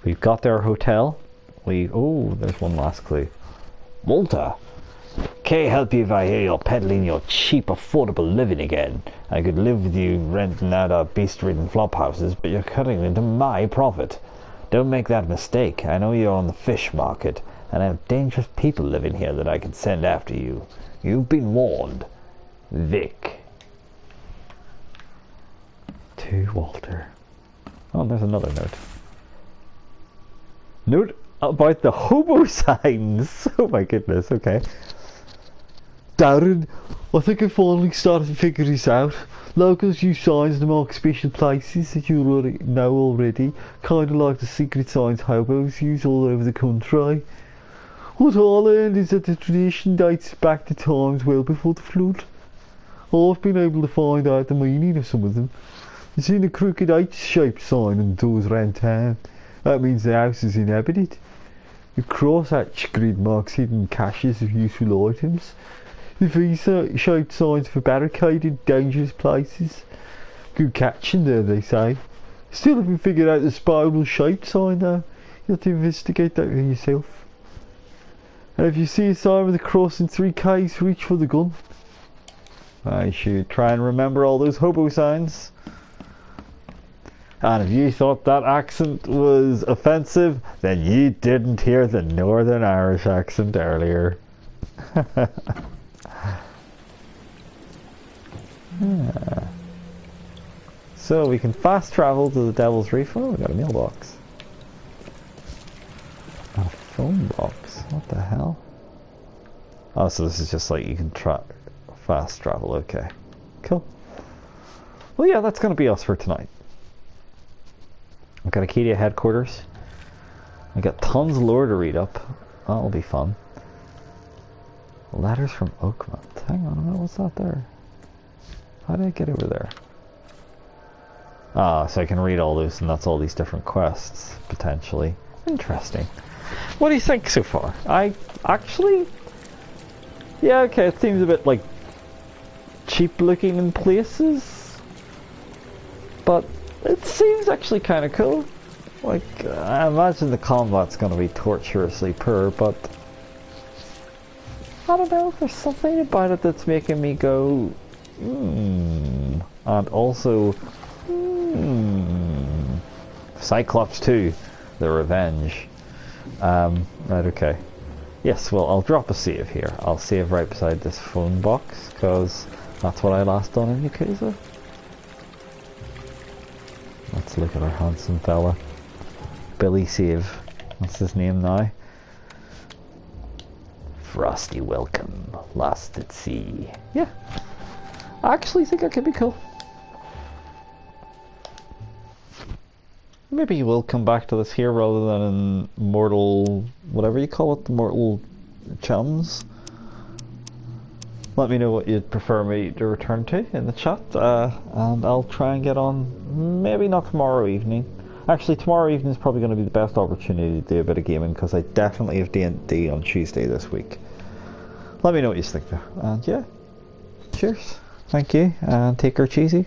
We've got their hotel. Oh, there's one last clue. Walter, can't help you if I hear you're peddling your cheap, affordable living again. I could live with you renting out our beast-ridden flop houses, but you're cutting into my profit. Don't make that mistake. I know you're on the fish market, and I have dangerous people living here that I could send after you. You've been warned. Vic. To Walter. Oh, there's another note. Note about the Hobo Signs. Oh my goodness, okay. Darren, I think I finally started to figure this out. Locals use signs to mark special places that you already know already, kind of like the secret signs hobos use all over the country. What I learned is that the tradition dates back to times well before the flood. I've been able to find out the meaning of some of them. I've seen a crooked H-shaped sign on the doors around town. That means the house is inhabited. The cross-hatch grid marks hidden caches of useful items. The V-shaped signs for barricaded, dangerous places. Good catching there, they say. Still haven't figured out the spiral-shaped sign though. You have to investigate that for yourself. And if you see a sign with a cross and 3 Ks, reach for the gun. I should try and remember all those hobo signs. And if you thought that accent was offensive, then you didn't hear the Northern Irish accent earlier. So we can fast travel to the Devil's Reef. Oh, we got a mailbox. A phone box. What the hell? Oh, so this is just like you can fast travel. Okay, cool. Well, yeah, that's gonna be us for tonight. I've got a key to headquarters. I got tons of lore to read up. That'll be fun. Letters from Oakmont. Hang on a minute, what's that there? How did I get over there? Ah, so I can read all those, and that's all these different quests, potentially. Interesting. What do you think so far? I actually... Yeah, okay, it seems a bit, like, cheap looking in places. But it seems actually kind of cool. Like, I imagine the combat's going to be torturously poor, but... I don't know, there's something about it that's making me go... And also... Cyclops 2, The Revenge. Right, okay. Yes, well, I'll drop a save here. I'll save right beside this phone box, because that's what I last done in Yakuza. Let's look at our handsome fella. Billy Save. What's his name now? Frosty Welcome, Lost at Sea. Yeah. I actually think that could be cool. Maybe we'll come back to this here rather than in Mortal... whatever you call it, the Mortal Chums. Let me know what you'd prefer me to return to in the chat, and I'll try and get on, maybe not tomorrow evening. Actually, tomorrow evening is probably going to be the best opportunity to do a bit of gaming, because I definitely have D&D on Tuesday this week. Let me know what you think though, and yeah, cheers, thank you, and take care cheesy.